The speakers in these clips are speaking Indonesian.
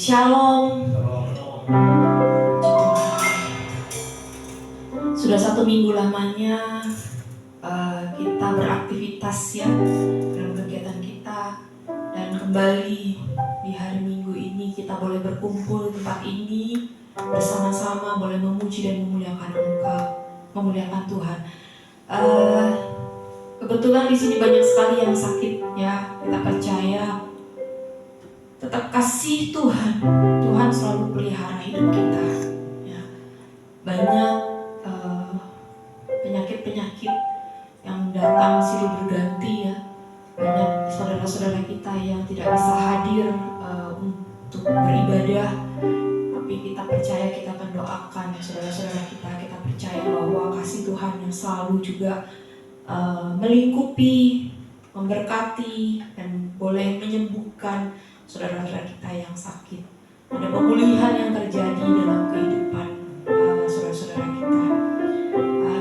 Shalom. Sudah 1 minggu lamanya kita beraktivitas ya dalam kegiatan kita, dan kembali di hari Minggu ini kita boleh berkumpul di tempat ini bersama-sama, boleh memuji dan memuliakan Tuhan. Kebetulan di sini banyak sekali yang sakit ya. Kita percaya tetap kasih Tuhan selalu pelihara hidup kita ya. Banyak penyakit-penyakit yang datang silih berganti ya. Banyak saudara-saudara kita yang tidak bisa hadir untuk beribadah, tapi kita percaya, kita mendoakan saudara-saudara kita. Kita percaya bahwa kasih Tuhan yang selalu juga melingkupi, memberkati, dan boleh menyembuhkan saudara-saudara kita yang sakit. Ada pemulihan yang terjadi dalam kehidupan saudara-saudara kita.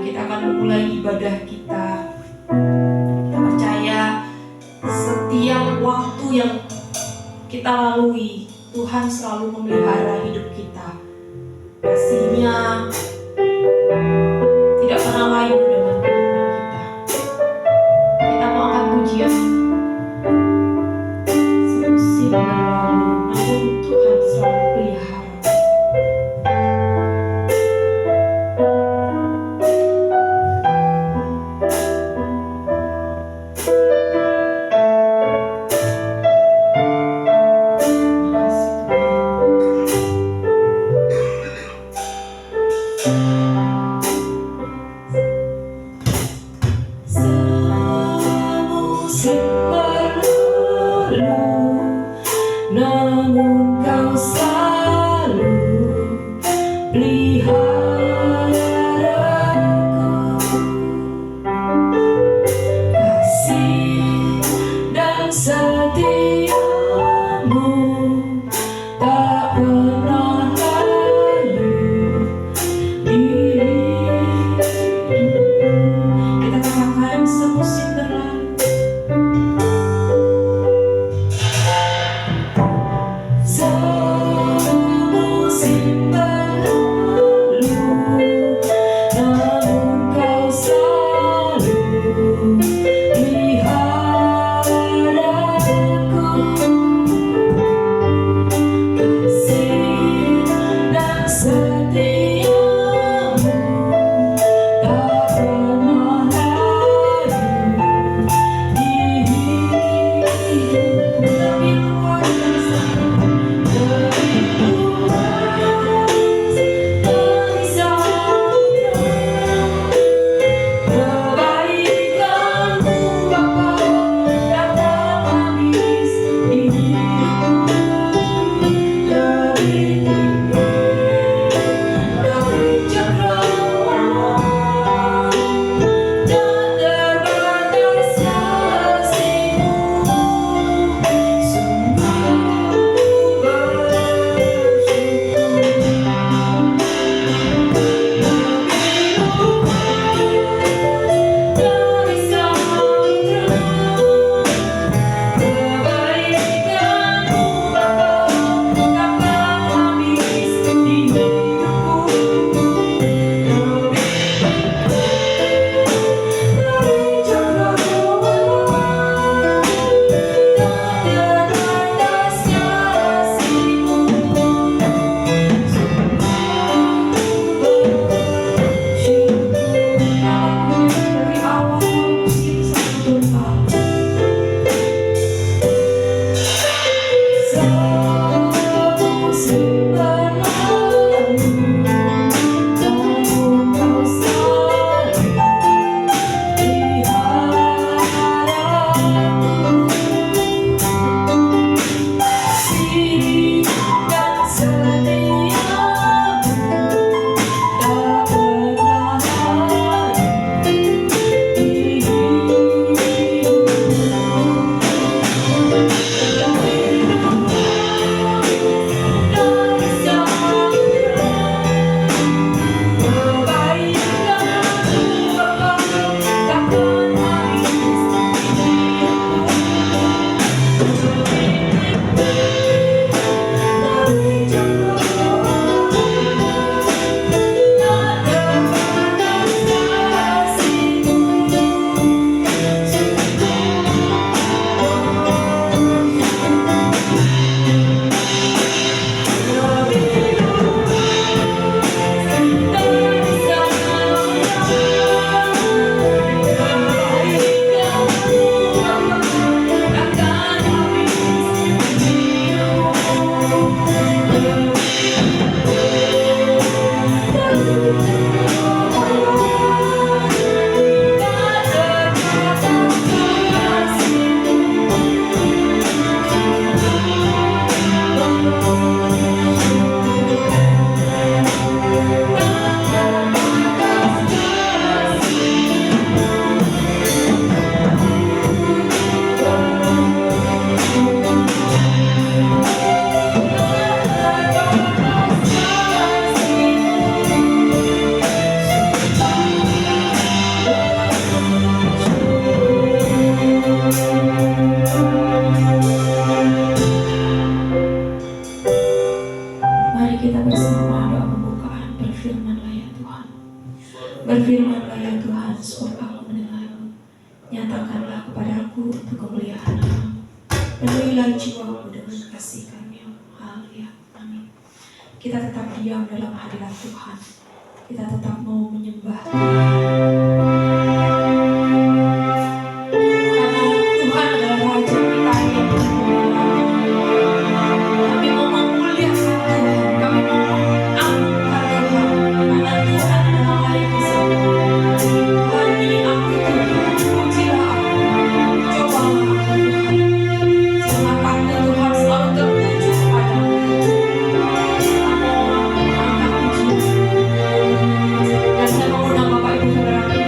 Kita akan memulai ibadah kita. Kita percaya setiap waktu yang kita lalui, Tuhan selalu memelihara hidup kita. Kasih-Nya tidak pernah layu dengan kehidupan kita. Kita mau angkat pujian. Semusim berlalu, namun Tuhan selalu pelihara. Namun Kau selalu peliharaku. Kasih dan setiamu tak pernah layu di hidupku. Kita katakan semusim berlalu. Semusim berlalu, berfirman-Lah ya Tuhan. Berfirman-Lah ya Tuhan, sebab aku mendengar-Mu. Nyatakanlah kepadaku untuk kemuliaan nama-Mu. Penuhilah jiwaku dengan kasih karunia-Mu. Haleluya. Amin. Kita tetap diam dalam hadirat Tuhan. Kita tetap mau menyembah karena Tuhan adalah Raja kita yang kami mau memuliakan Tuhan. Kami mau mengagungkan Tuhan karena Tuhan adalah layak disembah. Tuhan, ini aku Tuhan, pujilah aku, cobalah aku Tuhan. Jangan mataku Tuhan selalu tertuju kepadamu. Aku mau mengangkat pujian. Dan saya mengundang Bapak Ibu Saudara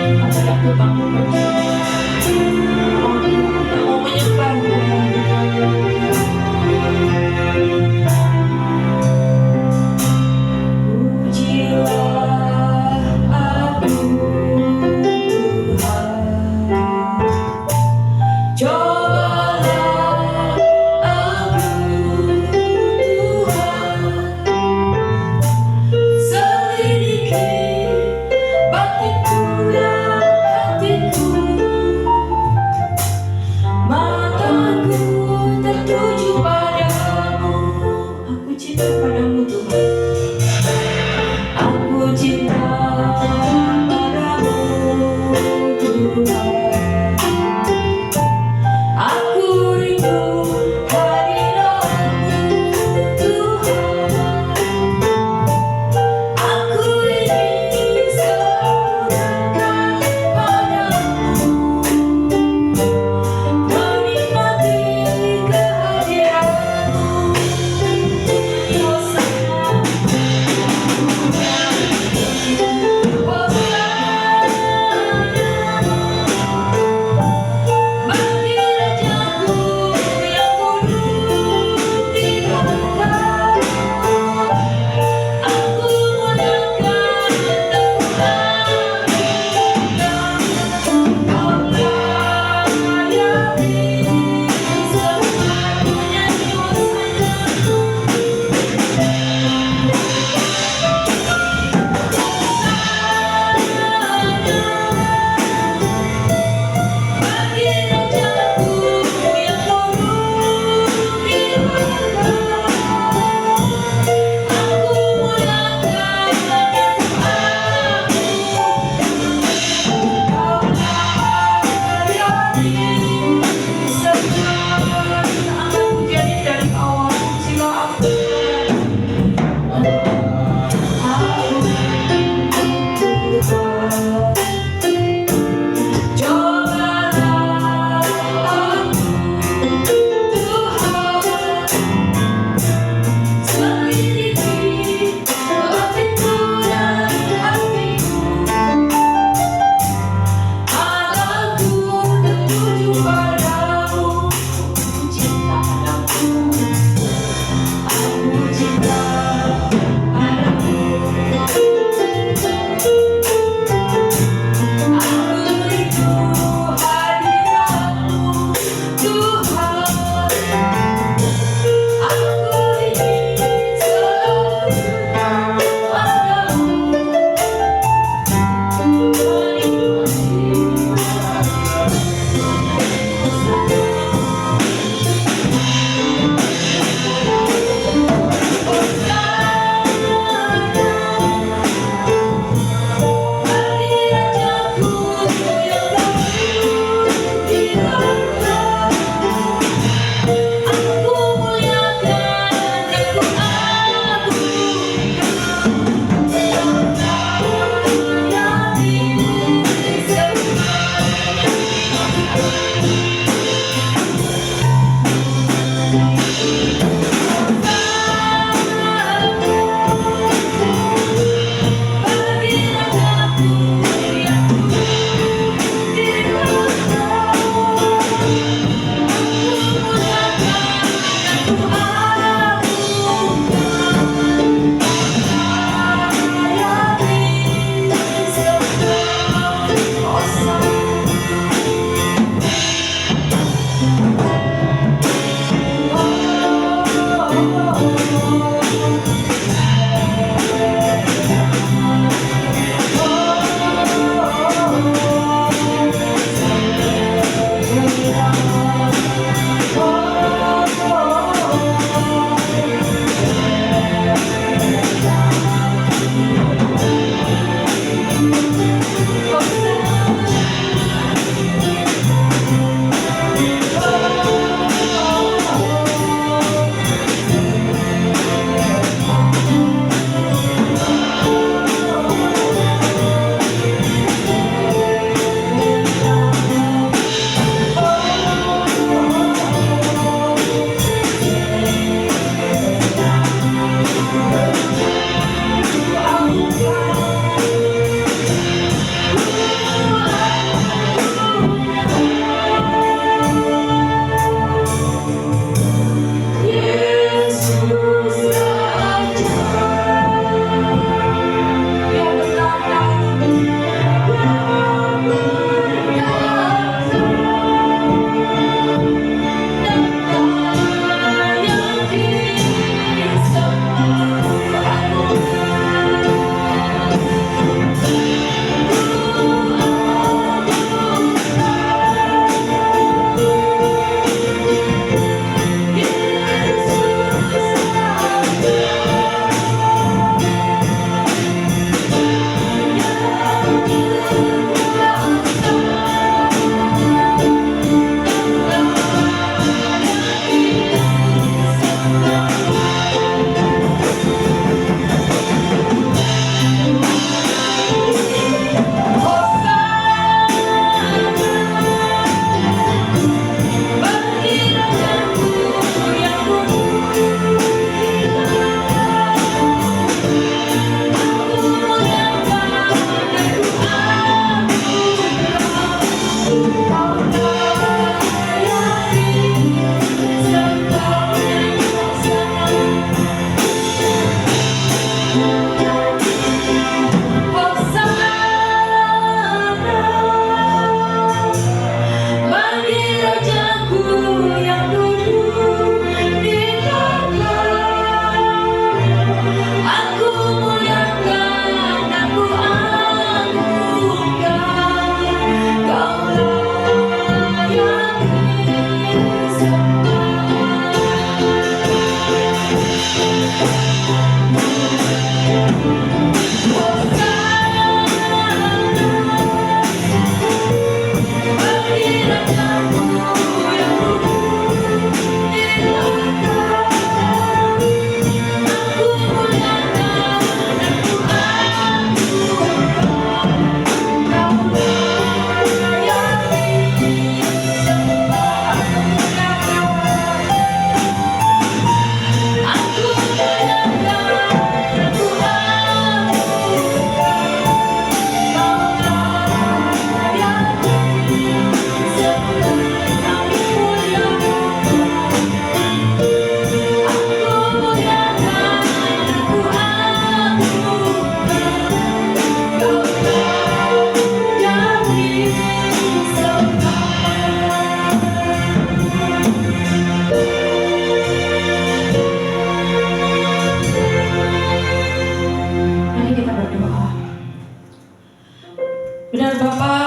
Benar Bapa,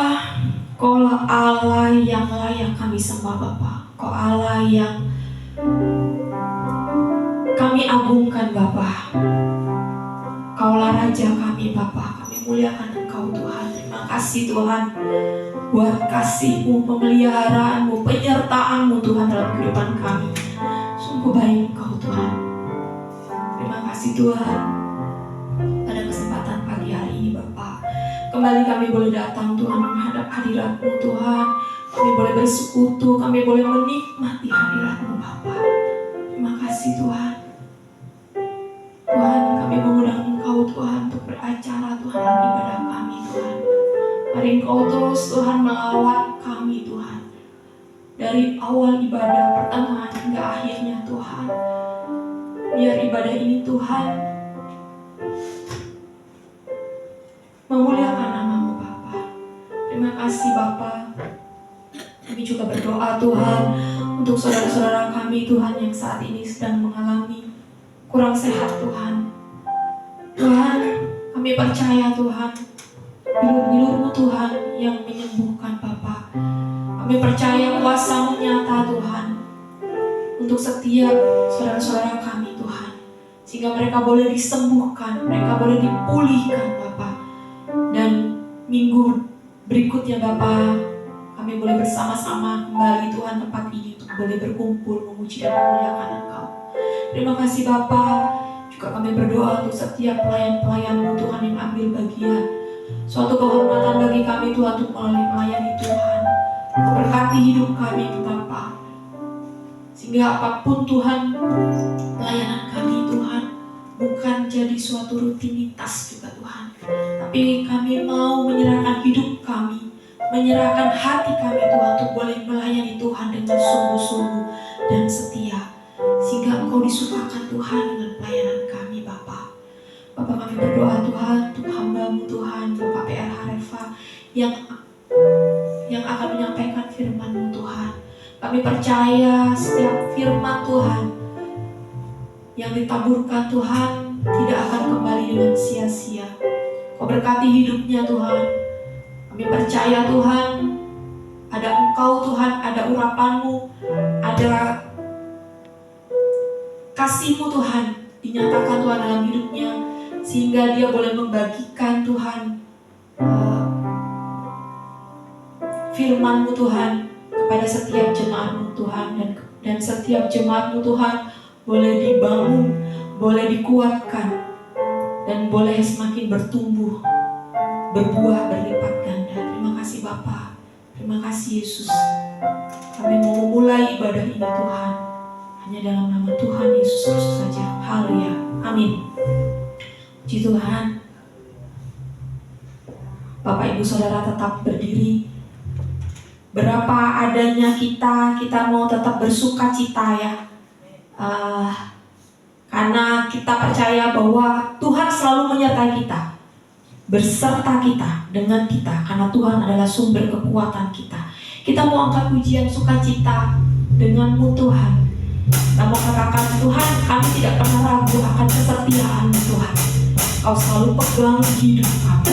Kau Allah yang layak kami sembah Bapa. Kau Allah yang kami agungkan Bapa. Kaulah Raja kami Bapa. Kami muliakan Engkau Tuhan. Terima kasih Tuhan buat kasih-Mu, pemeliharaanmu, penyertaan-Mu Tuhan dalam kehidupan kami. Sungguh baik Engkau Tuhan. Terima kasih Tuhan. Pada kesempatan pagi hari ini Bapa, kembali kami boleh datang Tuhan menghadap hadirat-Mu Tuhan. Kami boleh bersekutu, kami boleh menikmati hadirat-Mu Bapa. Terima kasih Tuhan. Tuhan, kami mengundang Engkau Tuhan untuk beracara Tuhan dalam ibadah kami Tuhan. Mari Engkau terus Tuhan melawat kami Tuhan. Dari awal ibadah, pertengahan hingga akhirnya Tuhan. Biar ibadah ini Tuhan memuliakan nama-Mu Bapa. Terima kasih Bapa. Kami juga berdoa Tuhan untuk saudara-saudara kami Tuhan yang saat ini sedang mengalami kurang sehat Tuhan. Tuhan, kami percaya Tuhan, bilur-bilur-Mu Tuhan yang menyembuhkan Bapa. Kami percaya kuasa-Mu nyata Tuhan untuk setiap saudara-saudara kami Tuhan, sehingga mereka boleh disembuhkan, mereka boleh dipulihkan Bapa. Dan minggu berikutnya Bapa, kami boleh bersama-sama kembali Tuhan tempat ini untuk boleh berkumpul memuji dan memuliakan Engkau. Terima kasih Bapa. Juga kami berdoa untuk setiap pelayan-pelayan-Mu Tuhan yang ambil bagian. Suatu kehormatan bagi kami Tuhan untuk melayani Tuhan. Kau berkati hidup kami Bapa, sehingga apapun Tuhan pelayanan kami Tuhan bukan jadi suatu rutinitas juga Tuhan, tapi kami mau menyerahkan hidup kami, menyerahkan hati kami Tuhan untuk boleh melayani Tuhan dengan sungguh-sungguh dan setia, sehingga Engkau disukakan Tuhan dengan pelayanan kami Bapa. Bapa, kami berdoa Tuhan untuk hamba-Mu Tuhan, Bapak PR Harefa yang akan menyampaikan firman-Mu Tuhan. Kami percaya setiap firman Tuhan yang ditaburkan Tuhan tidak akan kembali dengan sia-sia. Kau berkati hidupnya Tuhan. Kami percaya Tuhan, ada Engkau Tuhan, ada urapan-Mu, ada kasih-Mu Tuhan dinyatakan Tuhan dalam hidupnya, sehingga dia boleh membagikan Tuhan firman-Mu Tuhan kepada setiap jemaat-Mu Tuhan, dan setiap jemaat-Mu Tuhan boleh dibangun, boleh dikuatkan, dan boleh semakin bertumbuh, berbuah, berlipat ganda. Terima kasih Bapa, terima kasih Yesus. Kami mau memulai ibadah ini Tuhan hanya dalam nama Tuhan Yesus Kristus saja. Haleluya, amin. Puji Tuhan. Bapak Ibu Saudara tetap berdiri. Berapa adanya kita mau tetap bersuka cita ya, karena kita percaya bahwa Tuhan selalu menyertai kita, berserta kita, dengan kita, karena Tuhan adalah sumber kekuatan kita. Kita mau angkat pujian sukacita dengan-Mu Tuhan. Kita mau katakan, Tuhan, kami tidak pernah ragu akan kesetiaan-Mu Tuhan. Kau selalu pegang hidup kami.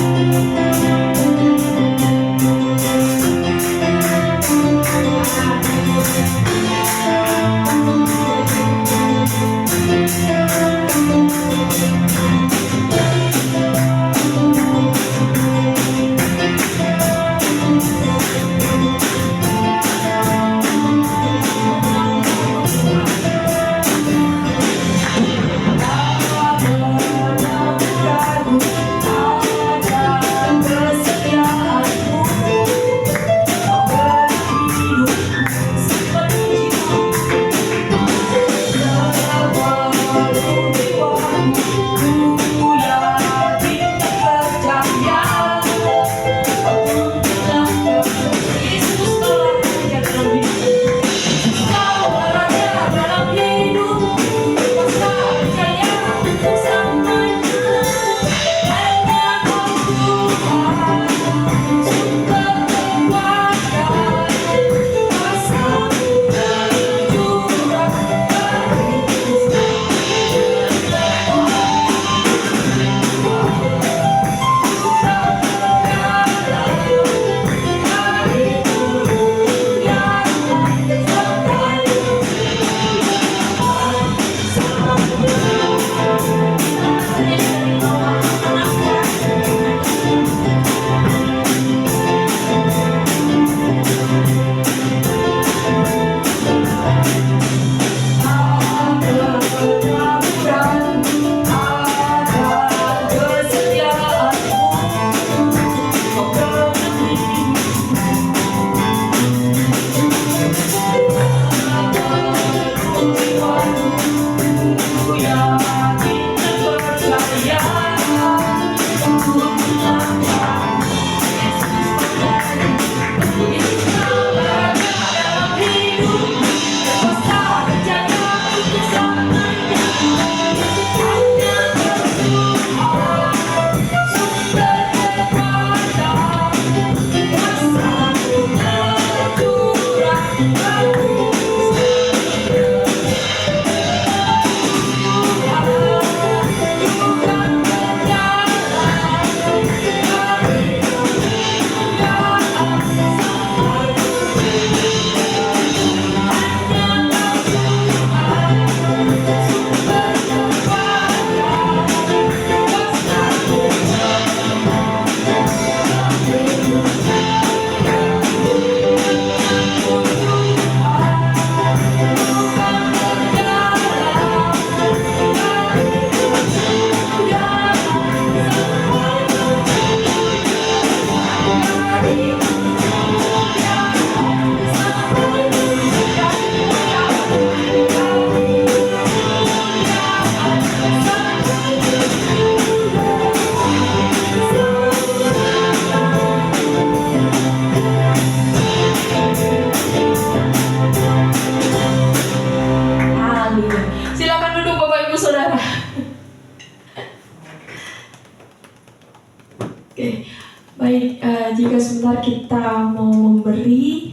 Oke, baik. Jika sebentar kita mau memberi,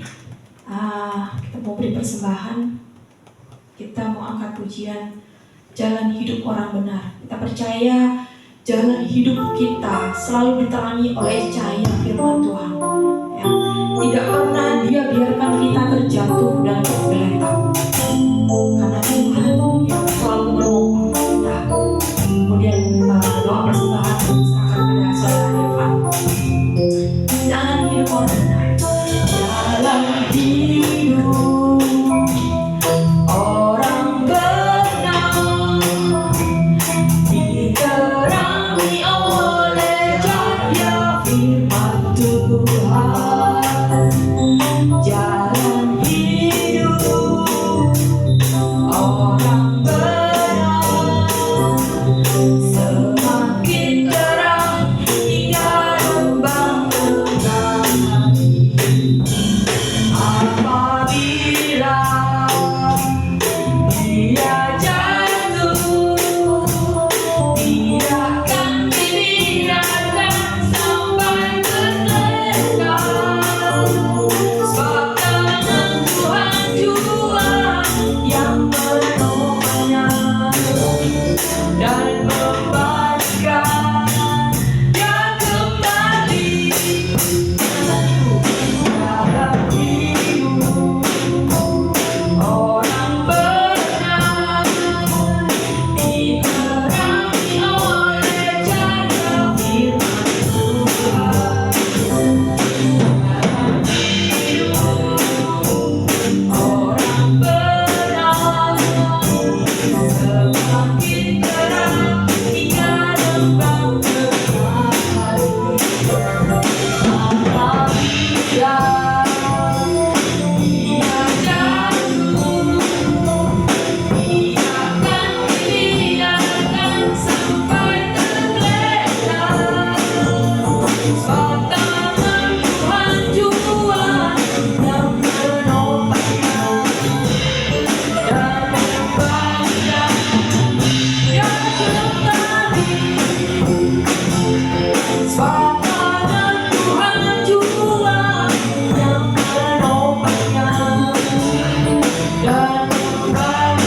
kita mau beri persembahan, kita mau angkat pujian jalan hidup orang benar. Kita percaya jalan hidup kita selalu diterangi oleh cahaya firman Tuhan. Ya, tidak pernah Dia biarkan kita terjatuh dan tergeletak. Karena Tuhan yang selalu menolong kita. Kemudian doa persembahan serahkan pada saudara Evan. Jalan hidup orang benar. Jalan hidup orang benar diterangi oleh cahaya firman Tuhan. Jalan hidup orang benar semakin terang hingga rembang matahari. Apabila dia jatuh, tidak akan dibiarkan sampai terletak. Sebab tangan Tuhan jua yang menolongnya dan membalikan dia kembali. Dalam hidup orang benar diterangi oleh cahaya firman Tuhan. Dalam hidup orang benar semakin terang hingga rembang matahari. Apabila dia jatuh, tidak akan dibiarkan sampai tergeletak. Sebab tangan Tuhan jua yang menopangnya dan membangkitkan dia kembali. Sebab tangan Tuhan jua yang menopangnya dan membangkitkan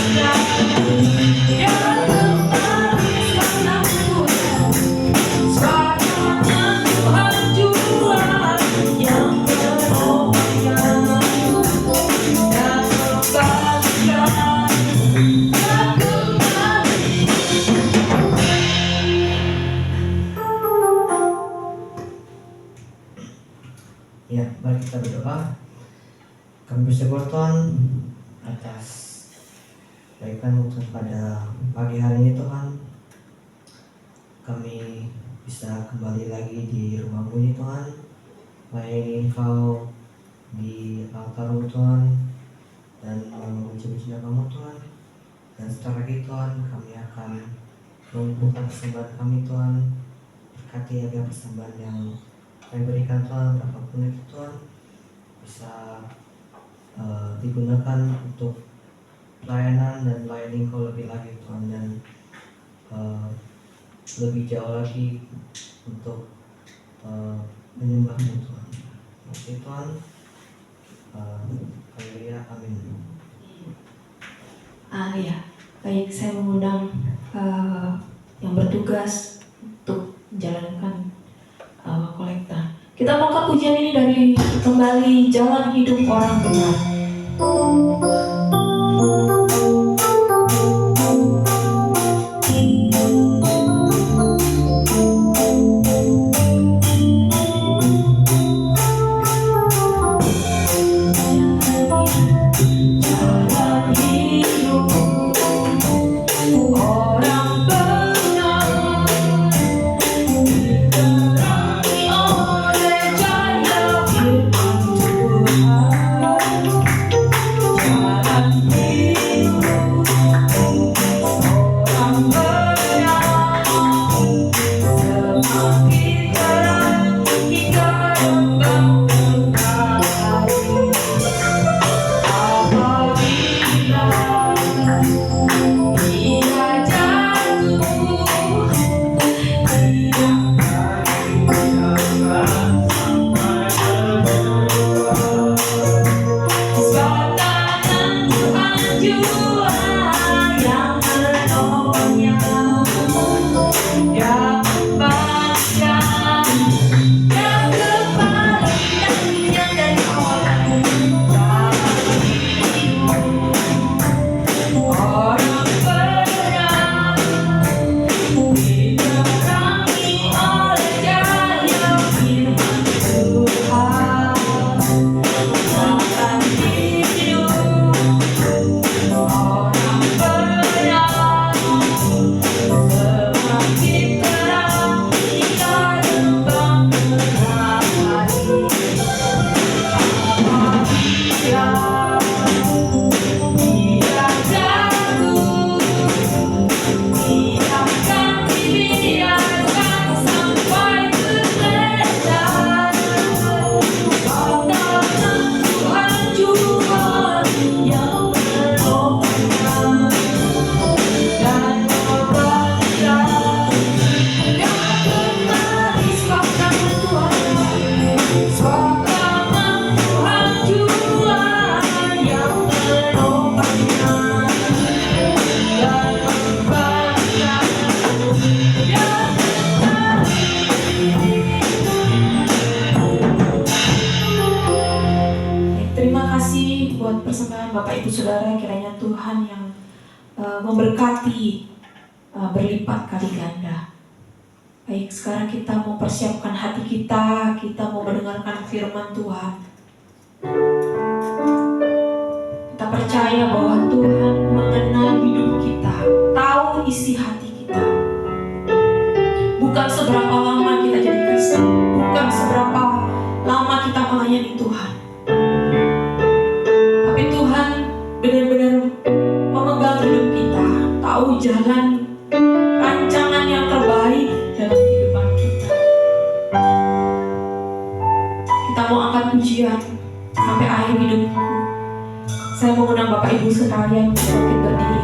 dia kembali. Sebab tangan Tuhan jua yang menopangnya dan membangkitkan dia kembali. Ya, mari kita berdoa. Kami bersyukur Tuhan atas kebaikan-Mu Tuhan pada pagi hari ini Tuhan. Kami bisa kembali lagi di rumah-Mu ini Tuhan, melayani Engkau di altar-Mu Tuhan dan memuji-puji nama-Mu Tuhan. Dan setelah lagi Tuhan, kami akan mengumpulkan persembahan kami Tuhan. Berkati agar persembahan yang kami berikan Tuhan, berapapun itu Tuhan, bisa digunakan untuk pelayanan dan melayani Engkau lebih lagi Tuhan, dan lebih jauh lagi untuk menyembah-Mu Tuhan. Terima Tuhan. Haleluya, amin. Ya, baik, saya mengundang yang bertugas untuk menjalankan kolekta. Kita mengangkat pujian ini dari kembali jalan hidup orang benar. Jalan hidup orang benar diterangi oleh cahaya firman Tuhan. Jalan hidup Bapak Ibu Saudara, kiranya Tuhan yang memberkati berlipat kali ganda. Baik, sekarang kita mau persiapkan hati kita mau mendengarkan firman Tuhan. Kita percaya bahwa Tuhan mengenal hidup kita, tahu isi hati kita. Bukan seberapa lama kita jadi Kristen, bukan seberapa lama kita melayani Tuhan, tapi Tuhan benar-benar memegang hidup kita, tahu jalan rancangan yang terbaik dalam kehidupan kita. Kita mau angkat pujian sampai akhir hidupku. Saya mengundang Bapak Ibu sekalian untuk bangkit berdiri.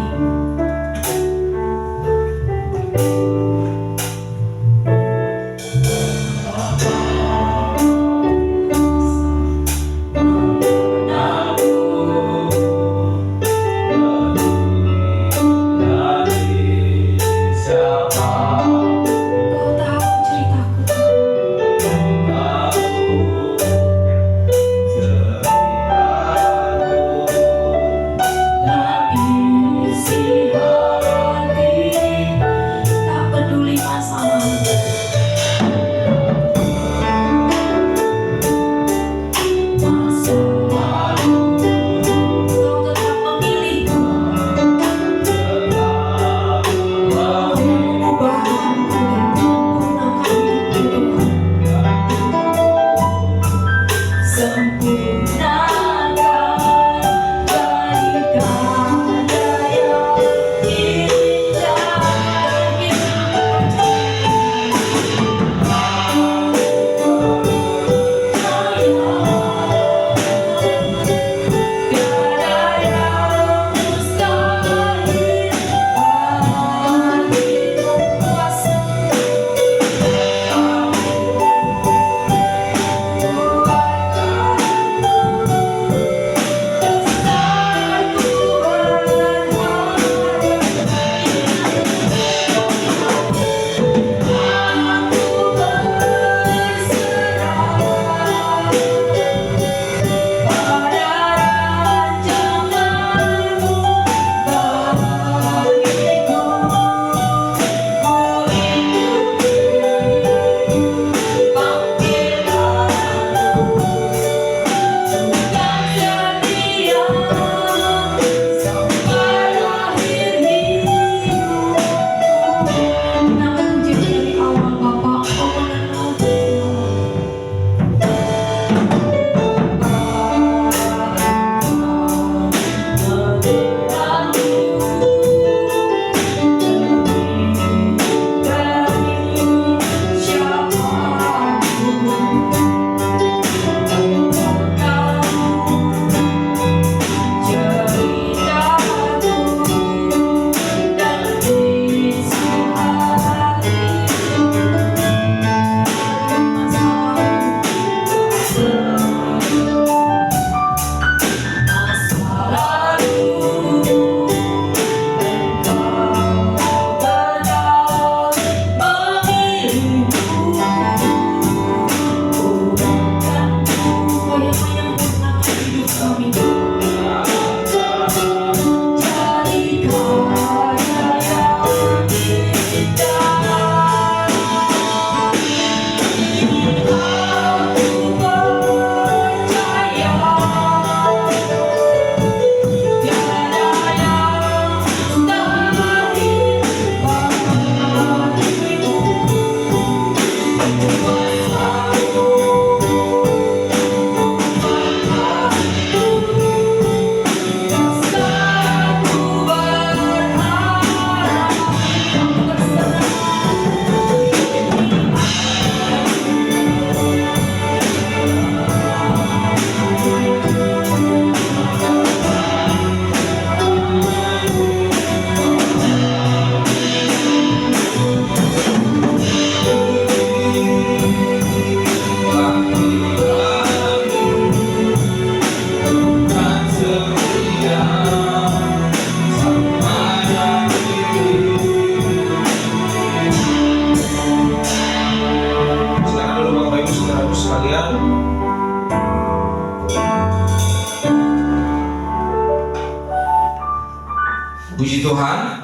Puji Tuhan.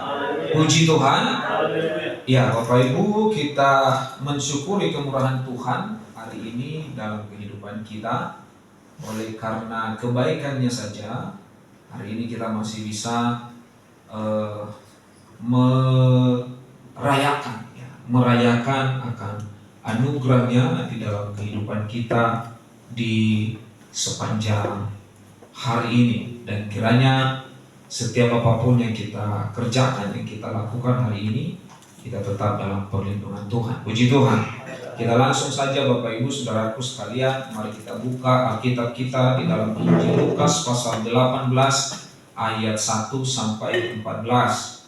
Puji Tuhan. Ya, Bapak Ibu, kita mensyukuri kemurahan Tuhan hari ini dalam kehidupan kita. Oleh karena kebaikannya saja, hari ini kita masih bisa merayakan akan anugerahnya di dalam kehidupan kita di sepanjang hari ini. Dan kiranya setiap apapun yang kita kerjakan, yang kita lakukan hari ini, kita tetap dalam perlindungan Tuhan. Puji Tuhan. Kita langsung saja Bapak Ibu Saudaraku sekalian, mari kita buka Alkitab kita di dalam Injil Lukas pasal 18 ayat 1 sampai 14.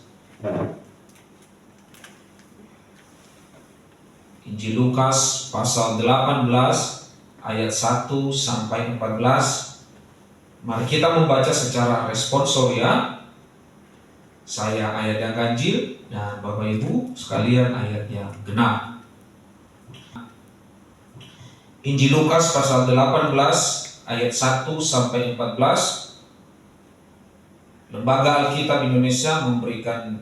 Injil Lukas pasal 18 ayat 1 sampai 14. Mari kita membaca secara responsorial. Saya ayat yang ganjil dan Bapak Ibu sekalian ayat yang genap. Injil Lukas pasal 18 ayat 1 sampai 14. Lembaga Alkitab Indonesia memberikan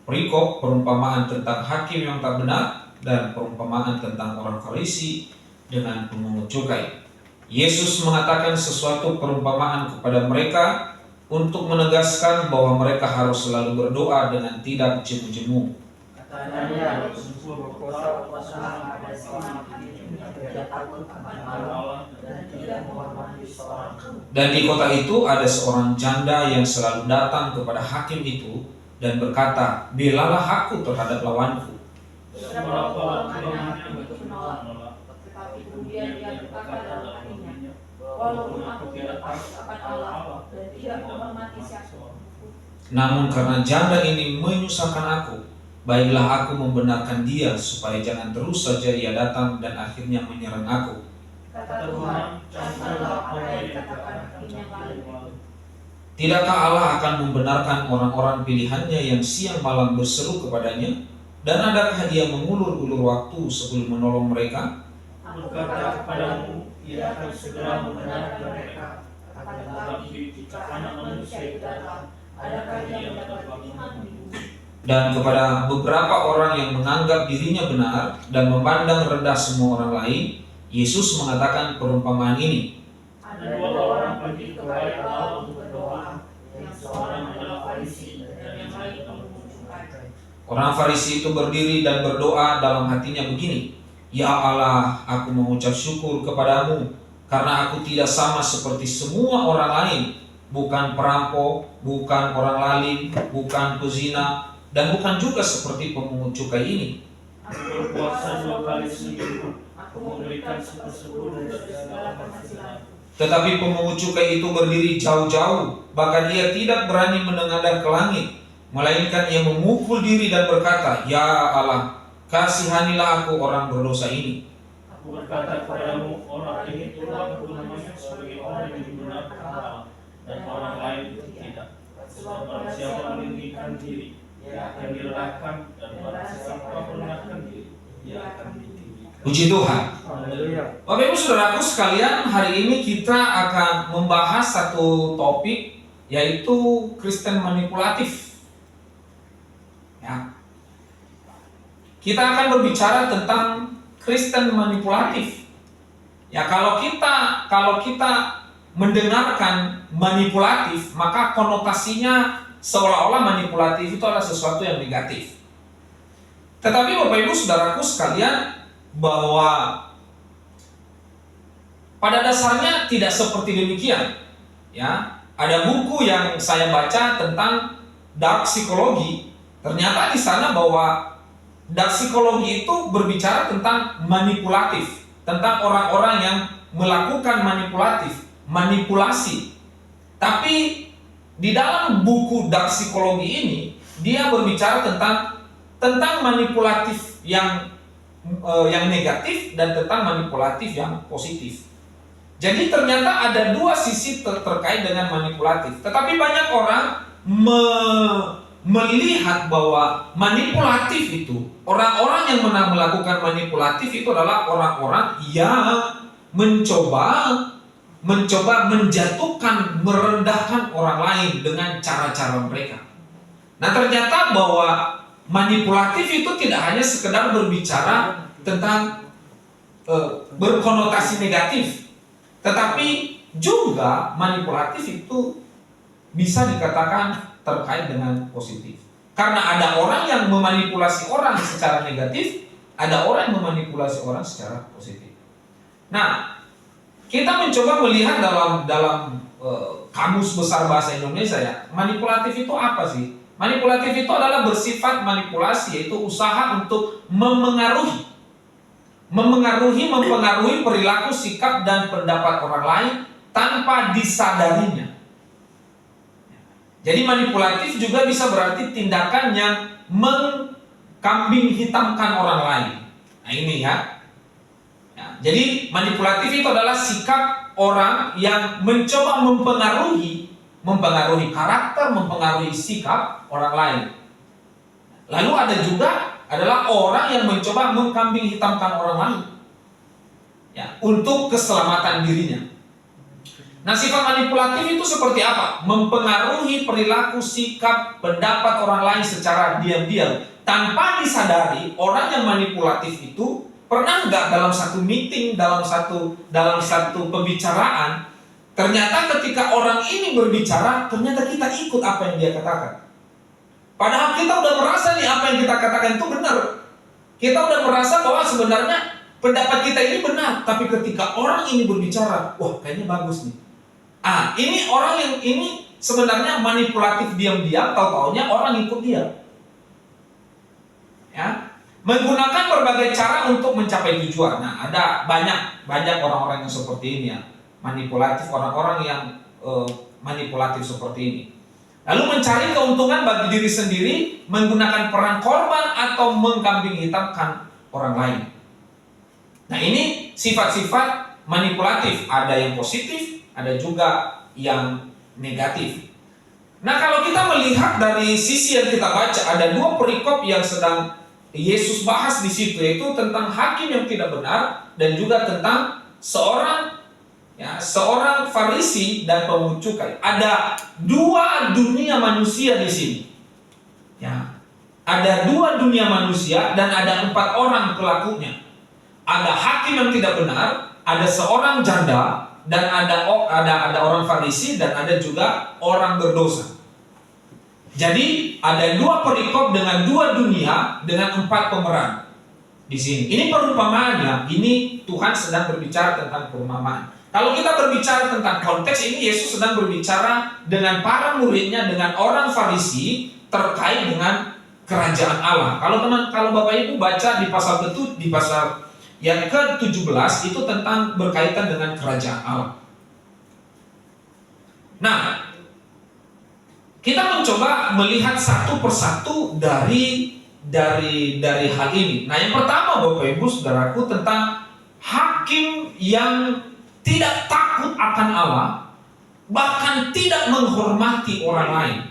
perikop perumpamaan tentang hakim yang tak benar dan perumpamaan tentang orang Farisi dengan pemungut cukai. Yesus mengatakan sesuatu perumpamaan kepada mereka untuk menegaskan bahwa mereka harus selalu berdoa dengan tidak jemu-jemu. Katanya, dan di kota itu ada seorang janda yang selalu datang kepada hakim itu dan berkata, "Belalah aku terhadap lawanku." Tetapi kemudian dia berkata dalam hatinya, walaupun aku tidak takut akan Allah dan tidak menghormati siapapun. Namun karena janda ini menyusahkan aku, baiklah aku membenarkan dia supaya jangan terus saja ia datang dan akhirnya menyerang aku. Kata Tuhan, janganlah apa yang dikatakan hakim yang lalu. Tidakkah Allah akan membenarkan orang-orang pilihannya yang siang malam berseru kepadanya? Dan adakah ia mengulur-ulur waktu sebelum menolong mereka? Aku berkata kepadamu, ia akan segera membenarkan mereka. Akan tetapi, jika Anak Manusia itu datang, adakah ia mendapat iman di bumi? Dan kepada beberapa orang yang menganggap dirinya benar dan memandang rendah semua orang lain, Yesus mengatakan perumpamaan ini. Ada dua orang pergi ke bait Allah untuk berdoa, yang seorang adalah Farisi dan yang lain pemungut cukai. Orang Farisi itu berdiri dan berdoa dalam hatinya begini, "Ya Allah, aku mengucap syukur kepadamu karena aku tidak sama seperti semua orang lain, bukan perampok, bukan orang lalim, bukan pezina, dan bukan juga seperti pemungut cukai ini. Aku berpuasa 2 kali seminggu, aku memberikan 1/10 dari segala penghasilanku." Tetapi pemungut cukai itu berdiri jauh-jauh, bahkan ia tidak berani menengadah ke langit, melainkan ia memukul diri dan berkata, "Ya Allah, kasihanilah aku orang berdosa ini." Aku berkata kepadamu, orang ini Tuhan namanya sebagai orang yang dibenarkan Allah, dan orang lain tidak. Sebab barang siapa meninggikan diri, ia akan direndahkan, dan barang siapa merendahkan diri, ia akan ditinggikan. Puji Tuhan. Haleluya. Bapak Ibu Saudaraku sekalian, hari ini kita akan membahas satu topik, yaitu Kristen manipulatif. Ya. Kita akan berbicara tentang Kristen manipulatif. Ya, kalau kita mendengarkan manipulatif, maka konotasinya seolah-olah manipulatif itu adalah sesuatu yang negatif. Tetapi Bapak Ibu Saudaraku sekalian, bahwa pada dasarnya tidak seperti demikian. Ya, ada buku yang saya baca tentang dark psychology. Ternyata di sana bahwa dark psychology itu berbicara tentang manipulatif, tentang orang-orang yang melakukan manipulasi. Tapi di dalam buku dark psychology ini dia berbicara tentang manipulatif yang negatif dan tentang manipulatif yang positif. Jadi ternyata ada dua sisi terkait dengan manipulatif. Tetapi banyak orang melihat bahwa manipulatif itu, orang-orang yang melakukan manipulatif itu adalah orang-orang yang mencoba menjatuhkan, merendahkan orang lain dengan cara-cara mereka. Nah, ternyata bahwa manipulatif itu tidak hanya sekedar berbicara tentang berkonotasi negatif, tetapi juga manipulatif itu bisa dikatakan terkait dengan positif. Karena ada orang yang memanipulasi orang secara negatif, ada orang yang memanipulasi orang secara positif. Nah, kita mencoba melihat dalam kamus besar bahasa Indonesia ya, manipulatif itu apa sih? Manipulatif itu adalah bersifat manipulasi, yaitu usaha untuk mempengaruhi perilaku, sikap, dan pendapat orang lain tanpa disadarinya. Jadi manipulatif juga bisa berarti tindakan yang mengkambing hitamkan orang lain. Nah ini ya. Jadi manipulatif itu adalah sikap orang yang mencoba mempengaruhi karakter, mempengaruhi sikap orang lain. Lalu ada juga adalah orang yang mencoba mengkambing hitamkan orang lain, ya, untuk keselamatan dirinya. Nah, sifat manipulatif itu seperti apa? Mempengaruhi perilaku, sikap, pendapat orang lain secara diam-diam tanpa disadari. Orang yang manipulatif itu pernah nggak dalam satu meeting, dalam satu pembicaraan, ternyata ketika orang ini berbicara, ternyata kita ikut apa yang dia katakan. Padahal kita udah merasa nih apa yang kita katakan itu benar. Kita udah merasa bahwa sebenarnya pendapat kita ini benar, tapi ketika orang ini berbicara, wah kayaknya bagus nih. Ini orang yang ini sebenarnya manipulatif diam-diam, tahu-taunya orang ikut dia. Ya, menggunakan berbagai cara untuk mencapai tujuan. Nah, ada banyak orang-orang yang seperti ini ya, manipulatif, orang-orang yang manipulatif seperti ini. Lalu mencari keuntungan bagi diri sendiri, menggunakan peran korban atau mengkambing hitamkan orang lain. Nah, ini sifat-sifat manipulatif, ada yang positif, ada juga yang negatif. Nah, kalau kita melihat dari sisi yang kita baca, ada dua perikop yang sedang Yesus bahas di situ, yaitu tentang hakim yang tidak benar dan juga tentang seorang Farisi dan pemungut cukai. Ada dua dunia manusia di sini. Ya, ada dua dunia manusia dan ada 4 orang pelakunya. Ada hakim yang tidak benar, ada seorang janda, dan ada orang Farisi, dan ada juga orang berdosa. Jadi ada dua perikop dengan dua dunia dengan 4 pemeran di sini. Ini perumpamaannya. Ini Tuhan sedang berbicara tentang perumpamaan. Kalau kita berbicara tentang konteks ini, Yesus sedang berbicara dengan para muridnya, dengan orang Farisi terkait dengan kerajaan Allah. Kalau Bapak Ibu baca di pasal yang ke-17 itu tentang berkaitan dengan kerajaan Allah. Nah, kita mencoba melihat satu persatu dari hal ini. Nah, yang pertama Bapak Ibu Saudaraku tentang hakim yang tidak takut akan Allah, bahkan tidak menghormati orang lain.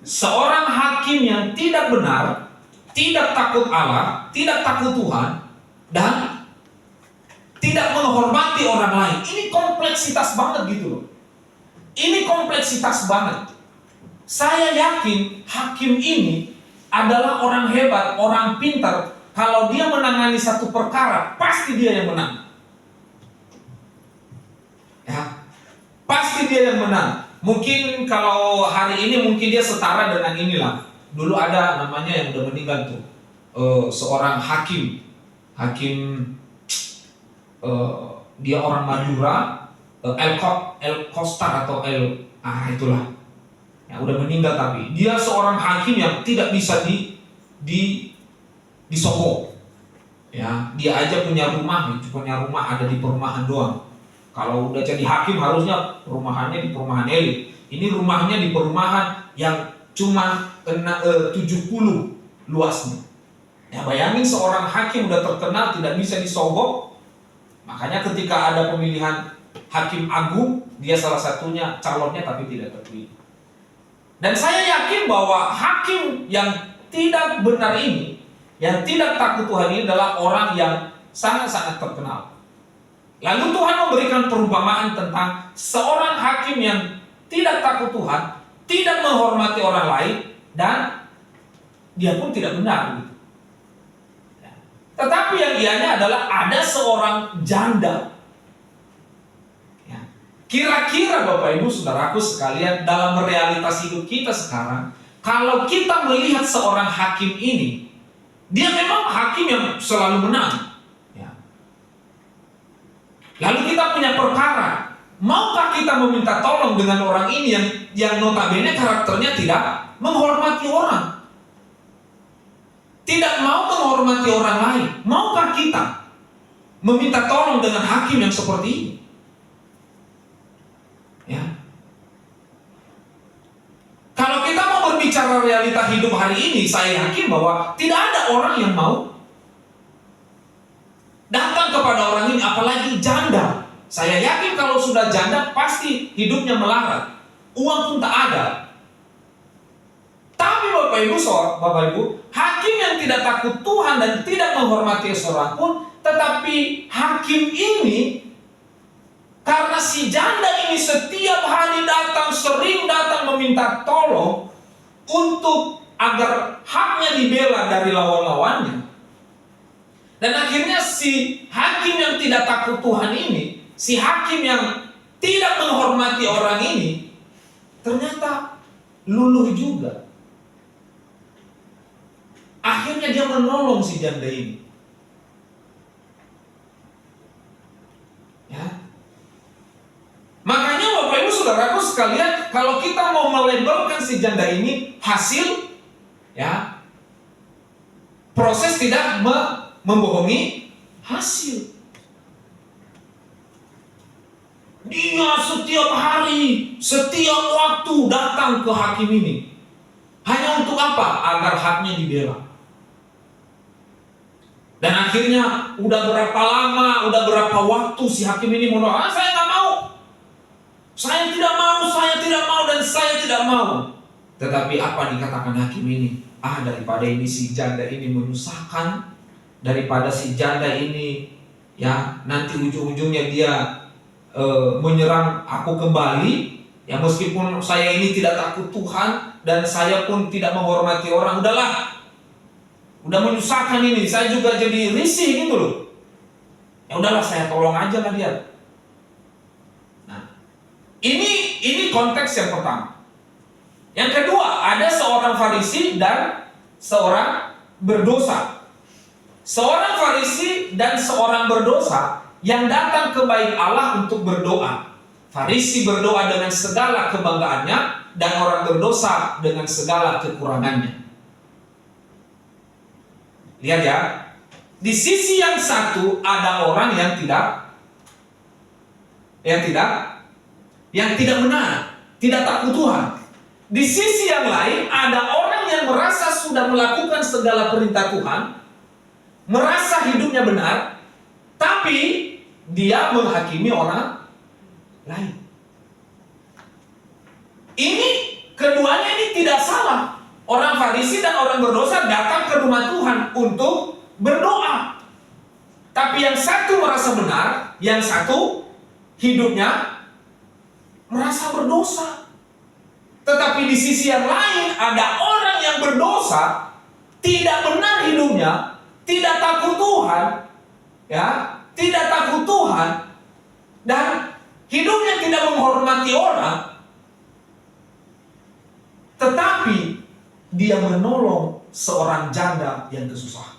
Seorang hakim yang tidak benar, tidak takut Allah, tidak takut Tuhan, dan tidak menghormati orang lain. Ini kompleksitas banget gitu loh. Ini kompleksitas banget. Saya yakin hakim ini adalah orang hebat, orang pintar. Kalau dia menangani satu perkara, pasti dia yang menang. Ya, pasti dia yang menang. Mungkin kalau hari ini mungkin dia setara dengan inilah. Dulu ada namanya yang udah meninggal tuh, seorang hakim dia orang Madura, El Costar atau itulah. Ya, udah meninggal, tapi dia seorang hakim yang tidak bisa disogok. Ya, dia aja punya rumah ada di perumahan doang. Kalau udah jadi hakim harusnya perumahannya di perumahan elit. Ini rumahnya di perumahan yang cuma 70 luasnya. Ya, bayangin seorang hakim udah terkenal tidak bisa disogok. Makanya ketika ada pemilihan hakim agung, dia salah satunya calonnya tapi tidak terpilih. Dan saya yakin bahwa hakim yang tidak benar ini, yang tidak takut Tuhan ini adalah orang yang sangat-sangat terkenal. Lalu Tuhan memberikan perumpamaan tentang seorang hakim yang tidak takut Tuhan, tidak menghormati orang lain, dan dia pun tidak benar gitu. Tetapi yang ianya adalah ada seorang janda. Ya. Kira-kira Bapak Ibu Saudaraku sekalian, dalam realitas hidup kita sekarang, kalau kita melihat seorang hakim ini, dia memang hakim yang selalu menang. Ya. Lalu kita punya perkara, maukah kita meminta tolong dengan orang ini yang notabene karakternya tidak menghormati orang, tidak mau menghormati orang lain? Maukah kita meminta tolong dengan hakim yang seperti ini? Ya. Kalau kita mau berbicara realita hidup hari ini, saya yakin bahwa tidak ada orang yang mau datang kepada orang ini, apalagi janda. Saya yakin kalau sudah janda pasti hidupnya melarat, uang pun tak ada. Tapi Bapak Ibu, hakim yang tidak takut Tuhan dan tidak menghormati seorang pun, tetapi hakim ini, karena si janda ini setiap hari datang, sering datang meminta tolong untuk agar haknya dibela dari lawan-lawannya. Dan akhirnya si hakim yang tidak takut Tuhan ini, si hakim yang tidak menghormati orang ini, ternyata luluh juga. Akhirnya dia menolong si janda ini. Ya. Makanya Bapak Ibu Saudaraku sekalian, kalau kita mau melabelkan si janda ini hasil, ya, proses tidak membohongi hasil. Dia setiap hari, setiap waktu datang ke hakim ini. Hanya untuk apa? Agar haknya dibela. Dan akhirnya udah berapa lama, udah berapa waktu si hakim ini menolak. Saya nggak mau. Saya tidak mau, saya tidak mau, dan saya tidak mau. Tetapi apa dikatakan hakim ini? Daripada ini si janda ini menyusahkan, daripada si janda ini ya nanti ujung-ujungnya dia menyerang aku kembali, ya meskipun saya ini tidak takut Tuhan dan saya pun tidak menghormati orang, udah menyusahkan ini, saya juga jadi risih gitu loh. Ya udahlah, saya tolong aja lah dia. Nah, ini konteks yang pertama. Yang kedua, ada seorang Farisi dan seorang berdosa. Seorang Farisi dan seorang berdosa yang datang ke bait Allah untuk berdoa. Farisi berdoa dengan segala kebanggaannya, dan orang berdosa dengan segala kekurangannya. Lihat ya, di sisi yang satu ada orang yang tidak benar, tidak takut Tuhan. Di sisi yang lain ada orang yang merasa sudah melakukan segala perintah Tuhan, merasa hidupnya benar, tapi dia menghakimi orang lain. Ini keduanya ini tidak salah. Orang Farisi dan orang berdosa datang ke rumah Tuhan untuk berdoa. Tapi yang satu merasa benar, yang satu hidupnya merasa berdosa. Tetapi di sisi yang lain ada orang yang berdosa, tidak benar hidupnya, tidak takut Tuhan, ya, tidak takut Tuhan, dan hidupnya tidak menghormati orang, tetapi dia menolong seorang janda yang kesusahan.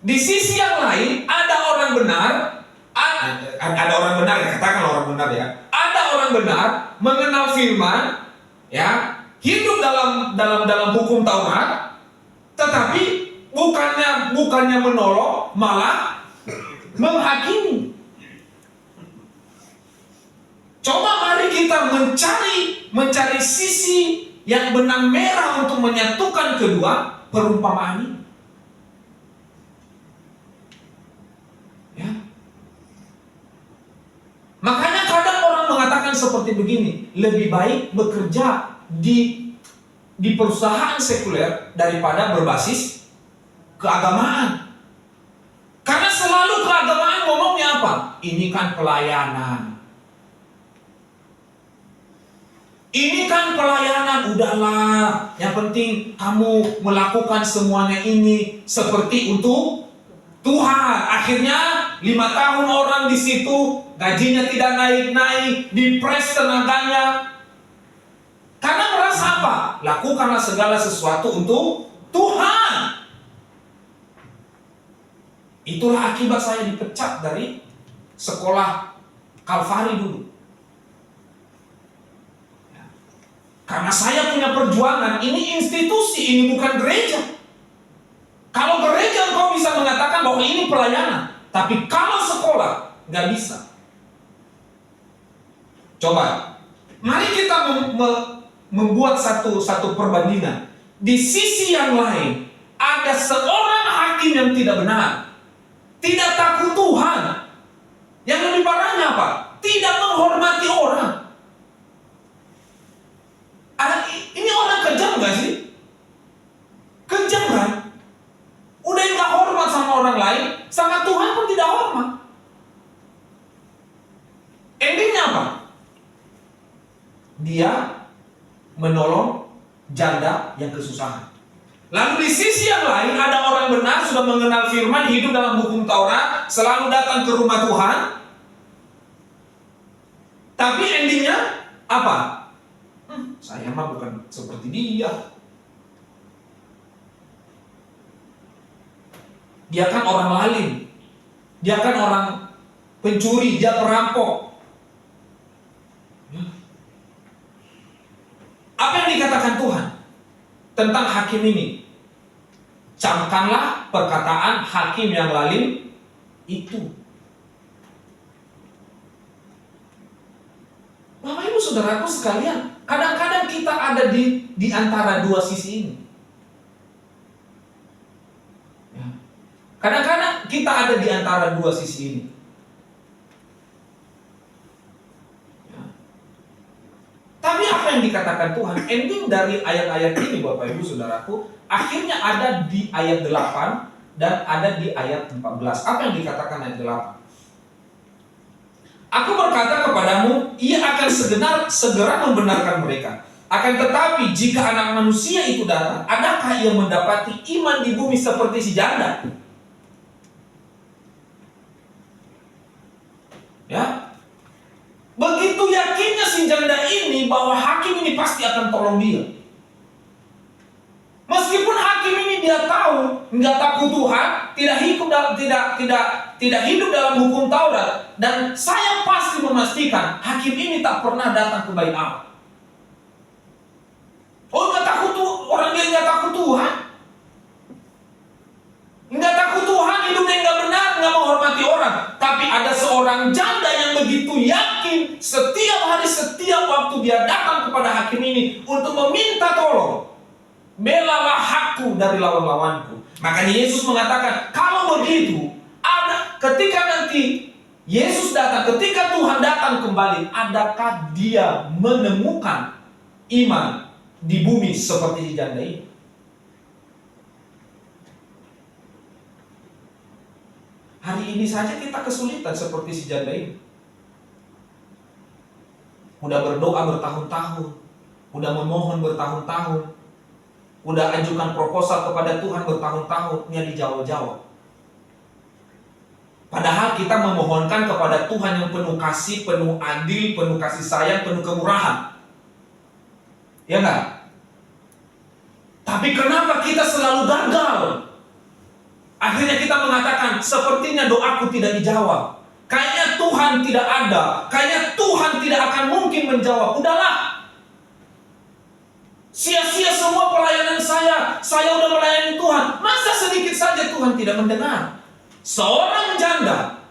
Di sisi yang lain ada orang benar, ada orang benar, ya, katakan orang benar ya. Ada orang benar mengenal firman, ya, hidup dalam hukum Taurat, tetapi bukannya menolong, malah menghakimi. Coba mari kita mencari sisi yang benang merah untuk menyatukan kedua perumpamaan ini. Ya. Makanya kadang orang mengatakan seperti begini, lebih baik bekerja di perusahaan sekuler daripada berbasis keagamaan. Karena selalu keagamaan ngomongnya apa? Ini kan pelayanan. Ini kan pelayanan, udahlah. Yang penting kamu melakukan semuanya ini seperti untuk Tuhan. Akhirnya 5 tahun orang di situ, gajinya tidak naik-naik, dipres tenaganya. Karena merasa apa? Lakukanlah segala sesuatu untuk Tuhan. Itulah akibat saya dipecat dari sekolah Kalvari dulu. Karena saya punya perjuangan, ini institusi, ini bukan gereja. Kalau gereja engkau bisa mengatakan bahwa ini pelayanan, tapi kalau sekolah nggak bisa. Coba, mari kita membuat satu perbandingan. Di sisi yang lain, ada seorang hakim yang tidak benar, tidak takut Tuhan. Yang lebih parahnya apa? Tidak menghormati orang. Ini orang kejam gak sih? Kejam kan? Udah gak hormat sama orang lain, sama Tuhan pun tidak hormat. Endingnya apa? Dia menolong janda yang kesusahan. Lalu di sisi yang lain ada orang benar, sudah mengenal firman, hidup dalam hukum Taurat, selalu datang ke rumah Tuhan. Tapi endingnya apa? Saya mah bukan seperti dia. Dia kan orang lalim. Dia kan orang pencuri, dia perampok. Apa yang dikatakan Tuhan tentang hakim ini? Camkanlah perkataan hakim yang lalim itu. Bapak Ibu Saudaraku sekalian, kadang-kadang kita ada di antara dua sisi ini. Ya. Kadang-kadang kita ada di antara dua sisi ini. Ya. Tapi apa yang dikatakan Tuhan? Ending dari ayat-ayat ini Bapak Ibu Saudaraku, akhirnya ada di ayat 8 dan ada di ayat 14. Apa yang dikatakan ayat 8? Aku berkata kepadamu, ia akan segera membenarkan mereka. Akan tetapi jika anak manusia itu datang, adakah ia mendapati iman di bumi seperti si janda? Ya, begitu yakinnya si janda ini bahwa hakim ini pasti akan tolong dia. Meskipun hakim ini dia tahu nggak takut Tuhan, tidak hidup dalam hukum Taurat, dan saya pasti memastikan hakim ini tak pernah datang ke bait Allah. Oh, nggak takut tuh orang, dia nggak takut Tuhan, nggak takut Tuhan, hidupnya nggak benar, nggak menghormati orang. Tapi ada seorang janda yang begitu yakin, setiap hari, setiap waktu dia datang kepada hakim ini untuk meminta tolong. Belalah hakku dari lawan-lawanku. Makanya Yesus mengatakan, kalau begitu, ada ketika nanti Yesus datang, ketika Tuhan datang kembali, adakah dia menemukan iman di bumi seperti janda ini? Hari ini saja kita kesulitan seperti si janda ini. Udah berdoa bertahun-tahun, udah memohon bertahun-tahun, udah ajukan proposal kepada Tuhan bertahun-tahun, yang dijawab-jawab. Padahal kita memohonkan kepada Tuhan yang penuh kasih, penuh adil, penuh kasih sayang, penuh kemurahan. Ya enggak? Tapi kenapa kita selalu gagal? Akhirnya kita mengatakan, sepertinya doaku tidak dijawab. Kayaknya Tuhan tidak ada. Kayaknya Tuhan tidak akan mungkin menjawab. Udahlah. Sia-sia semua pelayanan saya. Saya udah melayani Tuhan. Masa sedikit saja Tuhan tidak mendengar? Seorang janda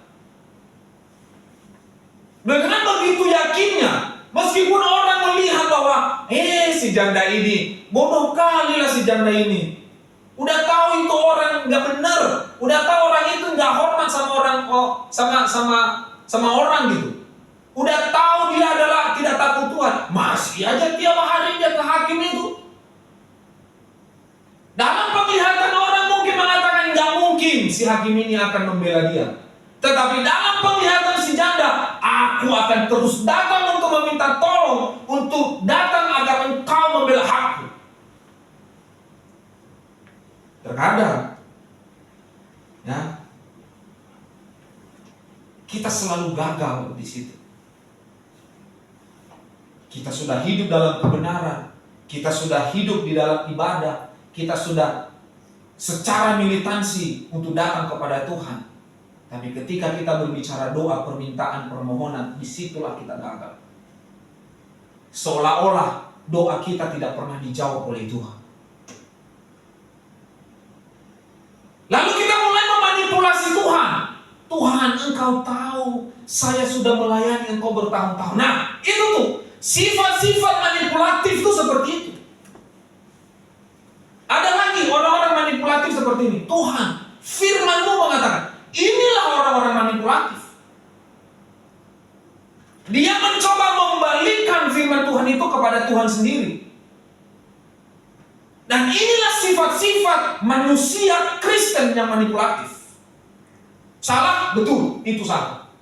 dengan begitu yakinnya, meskipun orang melihat bahwa si janda ini bodoh kali lah, si janda ini udah tahu itu orang nggak benar, udah tahu orang itu nggak hormat sama orang, sama orang gitu, udah tahu dia adalah tidak takut Tuhan, masih aja tiap hari dia ke hakim itu. Dalam penglihatan orang mungkin mengatakan nggak mungkin, yakin si hakim ini akan membela dia. Tetapi dalam penglihatan si janda, aku akan terus datang untuk meminta tolong, untuk datang agar engkau membela hakku. Terkadang, ya, kita selalu gagal di situ. Kita sudah hidup dalam kebenaran, kita sudah hidup di dalam ibadah, kita sudah secara militansi untuk datang kepada Tuhan. Tapi ketika kita berbicara doa, permintaan, permohonan, disitulah kita gagal. Seolah-olah doa kita tidak pernah dijawab oleh Tuhan. Lalu kita mulai memanipulasi Tuhan. Tuhan, engkau tahu saya sudah melayani engkau bertahun-tahun. Nah, itu tuh sifat-sifat manipulatif tuh seperti itu. Ada lagi orang-orang manipulatif seperti ini. Tuhan, firman-Mu mengatakan, inilah orang-orang manipulatif. Dia mencoba membalikkan firman Tuhan itu kepada Tuhan sendiri. Dan inilah sifat-sifat manusia Kristen yang manipulatif. Salah? Betul, itu salah.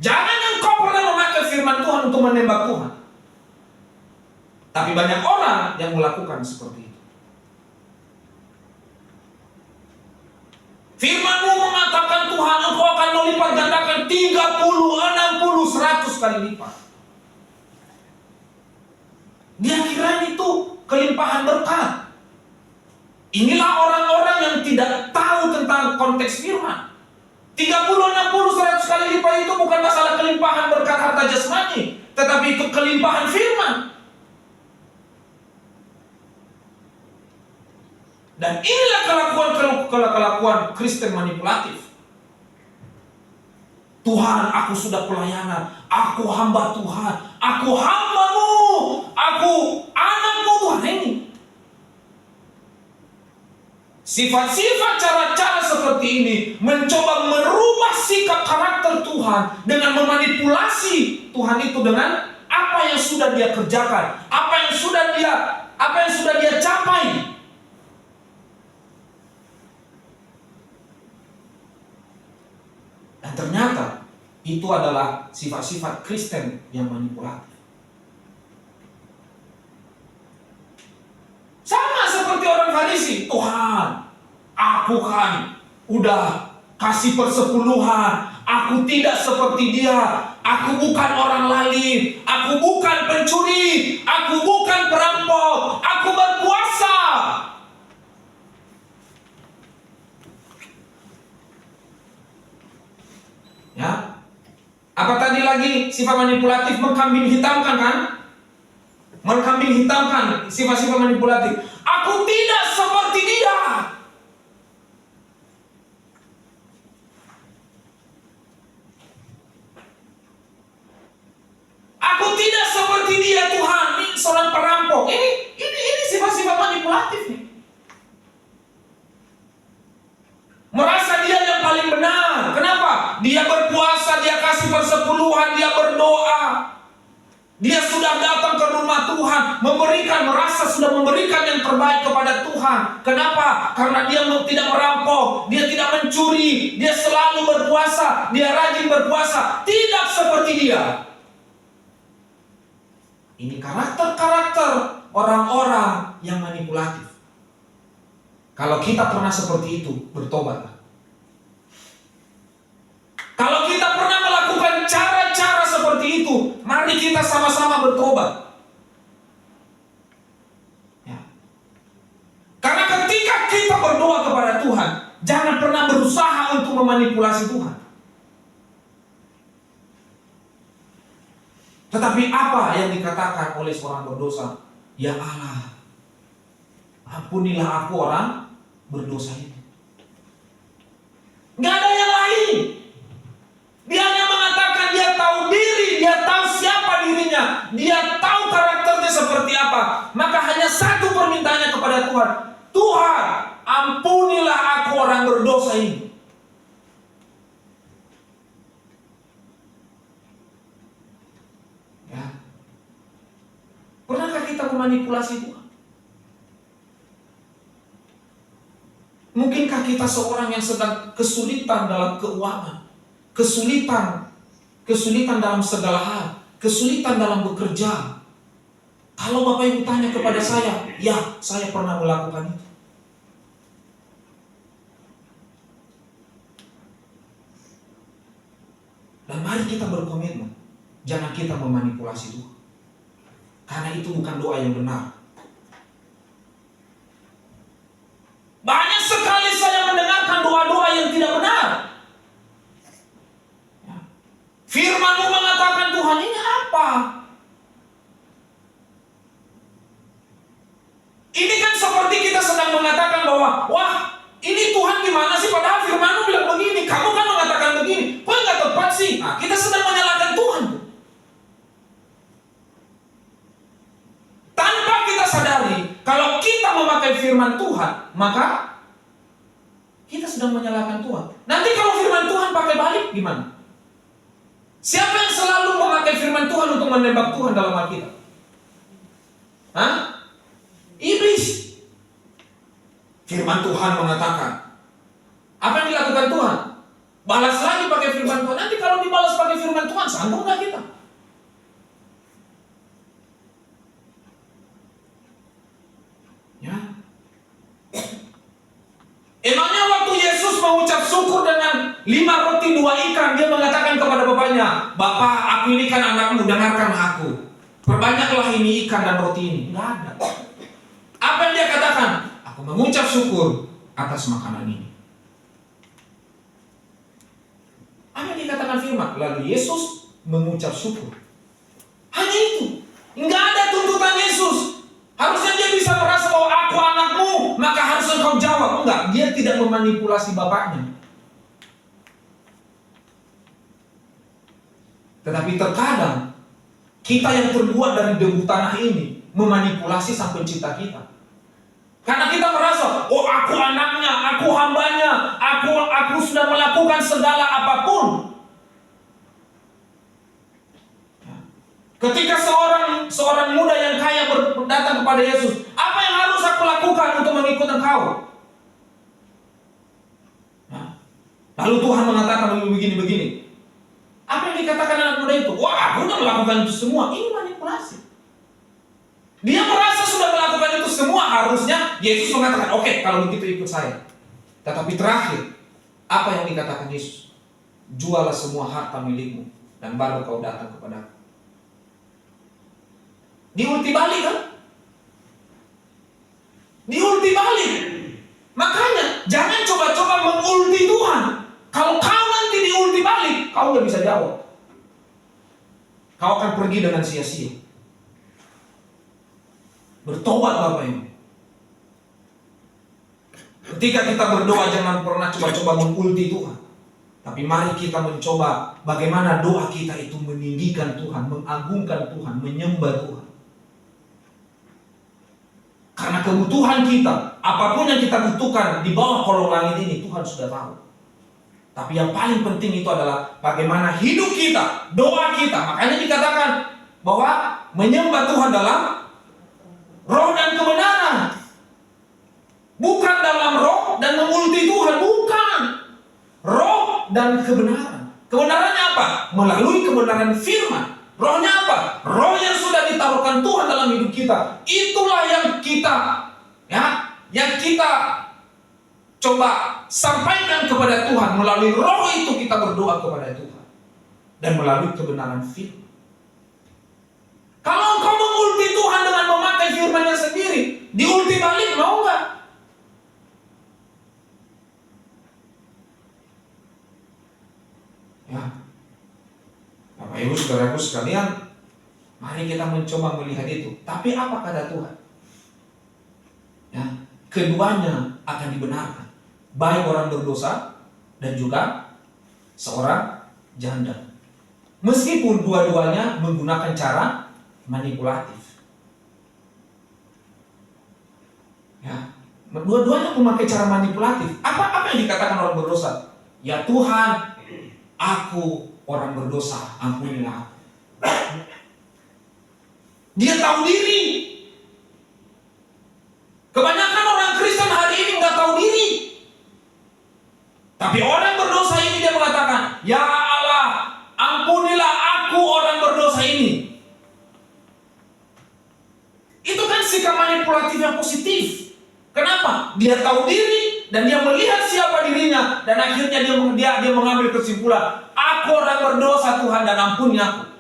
Jangan engkau pernah memakai firman Tuhan untuk menembak Tuhan. Tapi banyak orang yang melakukan seperti itu. Firman-Mu mengatakan Tuhan, engkau akan melipat gandakan 30, 60, 100 kali lipat. Dia kira itu kelimpahan berkat. Inilah orang-orang yang tidak tahu tentang konteks firman. 30, 60, 100 kali lipat itu bukan masalah kelimpahan berkat harta jasmani, tetapi itu kelimpahan firman. Dan inilah kelakuan Kristen manipulatif. Tuhan, aku sudah pelayanan, aku hamba Tuhan, aku hamba-Mu, aku anak-Mu Tuhan. Ini sifat-sifat cara-cara seperti ini mencoba merubah sikap karakter Tuhan dengan memanipulasi Tuhan itu dengan apa yang sudah dia kerjakan, apa yang sudah dia capai. Dan ternyata itu adalah sifat-sifat Kristen yang manipulatif. Sama seperti orang Farisi. Tuhan, aku kan udah kasih persepuluhan, aku tidak seperti dia, aku bukan orang lain, aku bukan pencuri, aku bukan perampok, aku berpuasa. Ya, apa tadi lagi sifat manipulatif? Mengkambing hitamkan kan? Mengkambing hitamkan sifat-sifat manipulatif. Aku tidak seperti dia. Aku tidak seperti dia Tuhan. Ini seorang perampok. Ini sifat-sifat manipulatif nih. Merasa dia yang paling benar. Kenapa? Dia berpuasa, dia kasih persepuluhan, dia berdoa. Dia sudah datang ke rumah Tuhan, merasa sudah memberikan yang terbaik kepada Tuhan. Kenapa? Karena dia tidak merampok, dia tidak mencuri, dia selalu berpuasa, dia rajin berpuasa. Tidak seperti dia. Ini karakter-karakter orang-orang yang manipulatif. Kalau kita pernah seperti itu, bertobatlah. Kalau kita pernah melakukan cara-cara seperti itu, mari kita sama-sama bertobat. Ya. Karena ketika kita berdoa kepada Tuhan, jangan pernah berusaha untuk memanipulasi Tuhan. Tetapi apa yang dikatakan oleh seorang berdosa? Ya Allah, ampunilah aku orang berdosa ini. Gak ada yang lain. Dia hanya mengatakan dia tahu diri, dia tahu siapa dirinya, dia tahu karakternya seperti apa. Maka hanya satu permintaannya kepada Tuhan. Tuhan, ampunilah aku orang berdosa ini. Ya. Pernahkah kita memanipulasi Tuhan? Mungkin Mungkinkah kita seorang yang sedang kesulitan dalam keuangan, kesulitan dalam segala hal, kesulitan dalam bekerja? Kalau Bapak Ibu tanya kepada saya, ya, saya pernah melakukan itu. Dan mari kita berkomitmen, jangan kita memanipulasi Tuhan. Karena itu bukan doa yang benar. Banyak sekali saya mendengarkan doa-doa yang tidak benar. Ya. Firman-Mu mengatakan, Tuhan, ini apa? Ini kan seperti kita sedang mengatakan bahwa, wah, ini Tuhan gimana sih? Padahal firman-Mu bilang begini, kamu kan mengatakan begini. Kok nggak tepat sih? Nah, kita sedang menyalahkan Tuhan. Tanpa kita sadari, kalau kita memakai firman Tuhan, maka kita sedang menyalahkan Tuhan. Nanti kalau firman Tuhan pakai balik, gimana? Siapa yang selalu memakai firman Tuhan untuk menembak Tuhan dalam Alkitab? Hah? Iblis. Firman Tuhan mengatakan, apa yang dilakukan Tuhan? Balas lagi pakai firman Tuhan. Nanti kalau dibalas pakai firman Tuhan, sanggup nggak kita? Ya. Emangnya waktu Yesus mengucap syukur dengan 5 roti 2 ikan, dia mengatakan kepada bapaknya, Bapak, aku ini kan anakmu, dengarkan aku. Perbanyaklah ini ikan dan roti ini. Nggak ada. Apa yang dia katakan? Aku mengucap syukur atas makanan ini. Apa yang dikatakan firman? Lalu Yesus mengucap syukur. Hanya itu. Nggak ada tuntutan Yesus. Harusnya dia bisa merasa bahwa aku anakmu, maka harus engkau jawab. Enggak, dia tidak memanipulasi bapaknya. Tetapi terkadang kita yang terbuat dari debu tanah ini memanipulasi sang pencipta kita. Karena kita merasa, oh aku anaknya, aku hambanya, aku sudah melakukan segala apapun. Ketika seorang muda yang kaya datang kepada Yesus, apa yang harus aku lakukan untuk mengikut engkau? Lalu Tuhan mengatakan begini. Apa yang dikatakan anak muda itu? Wah, aku sudah melakukan itu semua. Ini manipulasi. Dia merasa sudah melakukan itu semua, harusnya Yesus mengatakan, oke, kalau begitu ikut saya. Tetapi terakhir, apa yang dikatakan Yesus? Jualah semua harta milikmu, dan baru kau datang kepadaku. Diulti balik kan? Diulti balik. Makanya, jangan coba-coba mengulti Tuhan. Kalau kau nanti diulti balik, kau gak bisa jawab. Kau akan pergi dengan sia-sia. Bertobat Bapak Ibu. Ketika kita berdoa, jangan pernah coba-coba mengulti Tuhan. Tapi mari kita mencoba bagaimana doa kita itu meninggikan Tuhan, mengagungkan Tuhan, menyembah Tuhan. Karena kebutuhan kita, apapun yang kita butuhkan di bawah kolong langit ini, Tuhan sudah tahu. Tapi yang paling penting itu adalah bagaimana hidup kita, doa kita. Makanya dikatakan bahwa menyembah Tuhan dalam roh dan kebenaran. Bukan dalam roh dan mengulti Tuhan, bukan. Roh dan kebenaran. Kebenarannya apa? Melalui kebenaran firman. Rohnya apa? Roh yang sudah ditaruhkan Tuhan dalam hidup kita. Itulah yang kita coba sampaikan kepada Tuhan. Melalui roh itu kita berdoa kepada Tuhan. Dan melalui kebenaran firman. Kalau engkau mengulti Tuhan dengan memakai firman-Nya sendiri, diulti balik, mau nggak? Ya, Bapak Ibu saudaraku sekalian, mari kita mencoba melihat itu. Tapi apa kata Tuhan? Ya, keduanya akan dibenarkan, baik orang berdosa dan juga seorang janda. Meskipun dua-duanya menggunakan cara manipulatif. Ya, dua-duanya memakai cara manipulatif. Apa yang dikatakan orang berdosa? Ya Tuhan, aku orang berdosa, ampunilah aku. Dia tahu diri. Kebanyakan orang Kristen hari ini nggak tahu diri. Tapi orang berdosa ini dia mengatakan, "Ya Allah, ampunilah aku orang berdosa ini." Itu kan sikap manipulatif yang positif. Kenapa? Dia tahu diri dan dia melihat siapa dirinya, dan akhirnya dia mengambil kesimpulan, "Aku orang berdosa Tuhan, dan ampuni aku."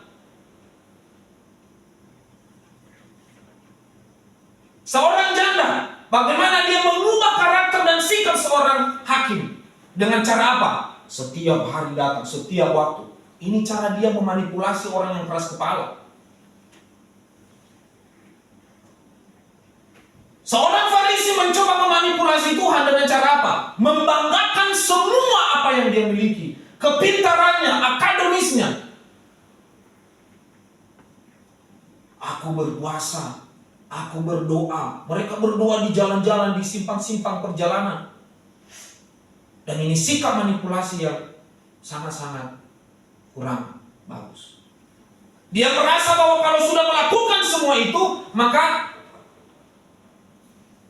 Seorang janda, bagaimana dia mengubah karakter dan sikap seorang hakim? Dengan cara apa? Setiap hari datang, setiap waktu. Ini cara dia memanipulasi orang yang keras kepala. Seorang Farisi mencoba memanipulasi Tuhan dengan cara apa? Membanggakan semua apa yang dia miliki. Kepintarannya, akademisnya. Aku berpuasa, aku berdoa. Mereka berdoa di jalan-jalan, di simpang-simpang perjalanan. Dan ini sikap manipulasi yang sangat-sangat kurang bagus. Dia merasa bahwa kalau sudah melakukan semua itu, maka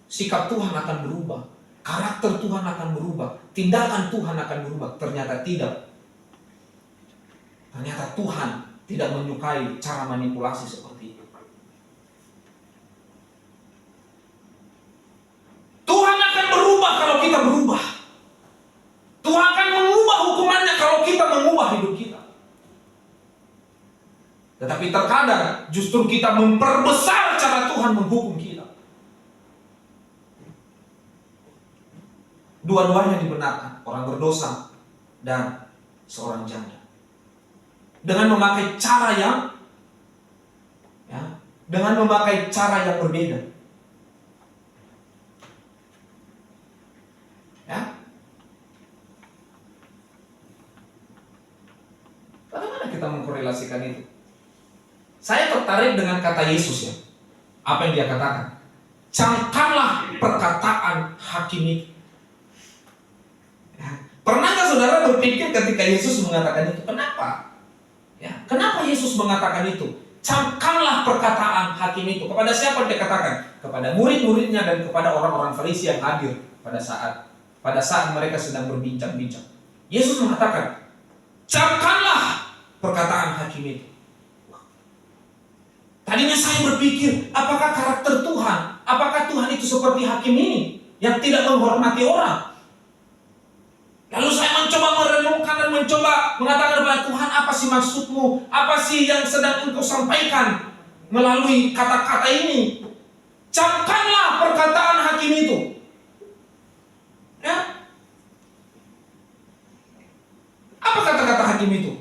sikap Tuhan akan berubah, karakter Tuhan akan berubah, tindakan Tuhan akan berubah. Ternyata tidak. Ternyata Tuhan tidak menyukai cara manipulasi seperti itu. Tuhan akan berubah kalau kita berubah. Tuhan akan mengubah hukumannya kalau kita mengubah hidup kita. Tetapi terkadang justru kita memperbesar cara Tuhan menghukum kita. Dua-duanya dibenarkan, orang berdosa dan seorang janda. Dengan memakai cara yang berbeda. Ya. Bagaimana kita mengkorelasikan itu? Saya tertarik dengan kata Yesus ya. Apa yang dia katakan? Camkanlah perkataan hakim itu. Pernahkah saudara berpikir ketika Yesus mengatakan itu? Kenapa? Ya, kenapa Yesus mengatakan itu? Camkanlah perkataan hakim itu. Kepada siapa dia katakan? Kepada murid-muridnya dan kepada orang-orang Farisi yang hadir pada saat mereka sedang berbincang-bincang. Yesus mengatakan, camkanlah perkataan hakim itu. Tadinya saya berpikir, apakah karakter Tuhan? Apakah Tuhan itu seperti hakim ini yang tidak menghormati orang? Lalu saya mencoba merenungkan dan mencoba mengatakan kepada Tuhan, apa sih maksudmu? Apa sih yang sedang engkau sampaikan melalui kata-kata ini? Camkanlah perkataan hakim itu. Ya? Apa kata-kata hakim itu?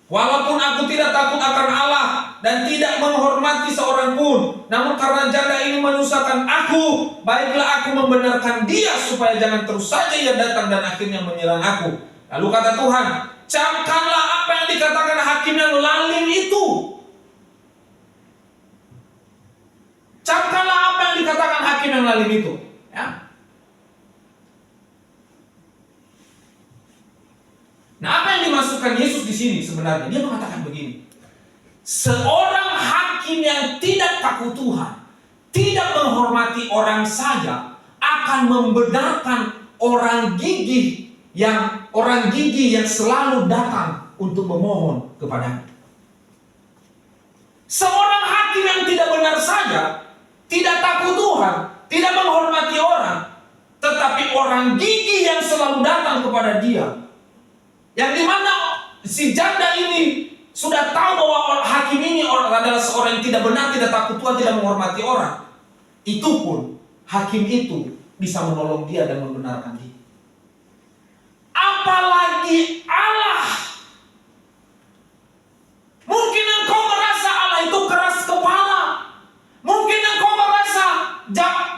Walaupun aku tidak takut akan Allah dan tidak menghormati seorang pun, namun karena janda ini menyusahkan aku, baiklah aku membenarkan dia supaya jangan terus saja ia datang dan akhirnya menyerang aku. Lalu kata Tuhan, camkanlah apa yang dikatakan hakim yang lalim itu. Camkanlah apa yang dikatakan hakim yang lalim itu. Ya. Nah, apa yang dimasukkan Yesus di sini sebenarnya? Dia mengatakan begini. Seorang hakim yang tidak takut Tuhan, tidak menghormati orang saja, akan membenarkan orang gigih yang selalu datang untuk memohon kepadanya. Seorang hakim yang tidak benar saja, tidak takut Tuhan, tidak menghormati orang, tetapi orang gigih yang selalu datang kepada dia. Yang dimana si janda ini sudah tahu bahwa hakim ini adalah seorang yang tidak benar, tidak takut Tuhan, tidak menghormati orang. Itu pun hakim itu bisa menolong dia dan membenarkan dia. Apalagi Allah. Mungkin engkau merasa Allah itu keras kepala. Mungkin engkau merasa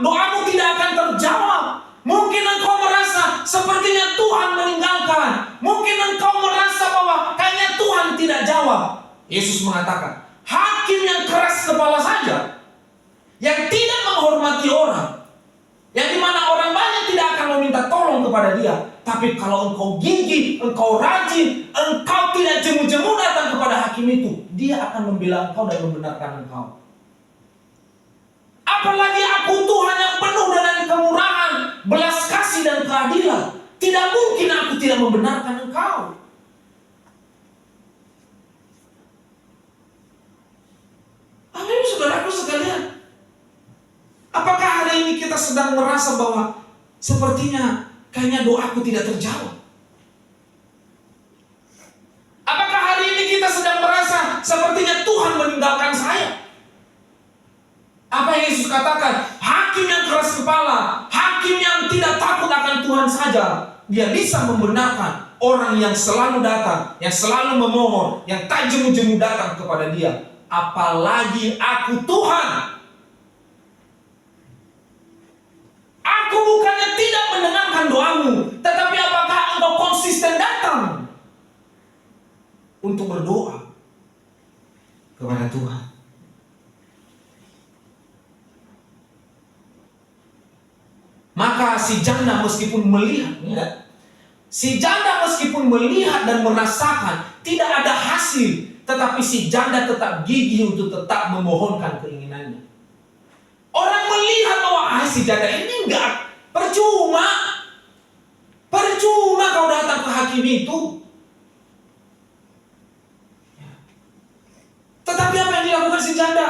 doamu tidak akan terjawab. Mungkin engkau merasa sepertinya Tuhan meninggalkan. Mungkin engkau merasa bahwa kayaknya Tuhan tidak jawab. Yesus mengatakan, hakim yang keras kepala saja, yang tidak menghormati orang, yang dimana orang banyak tidak akan meminta tolong kepada dia. Tapi kalau engkau gigih, engkau rajin, engkau tidak jemu-jemu datang kepada hakim itu, dia akan membela engkau dan membenarkan engkau. Apalagi aku Tuhan yang penuh dengan kemurahan, belas kasih dan keadilan, tidak itu tidak membenarkan engkau. Amin, saudaraku sekalian. Apakah hari ini kita sedang merasa bahwa sepertinya kayaknya doaku tidak terjawab? Apakah hari ini kita sedang merasa sepertinya Tuhan meninggalkan saya? Apa yang Yesus katakan? Hakim yang keras kepala, hakim yang tidak takut akan Tuhan saja, dia bisa membenarkan orang yang selalu datang, yang selalu memohon, yang tak jemu-jemu datang kepada dia. Apalagi aku Tuhan. Aku bukannya tidak mendengarkan doamu, tetapi apakah engkau konsisten datang untuk berdoa kepada Tuhan? Maka si janda meskipun melihat, si janda meskipun melihat dan merasakan tidak ada hasil, tetapi si janda tetap gigih untuk tetap memohonkan keinginannya. Orang melihat bahwa si janda ini enggak, percuma kau datang ke hakim itu. Tetapi apa yang dilakukan si janda?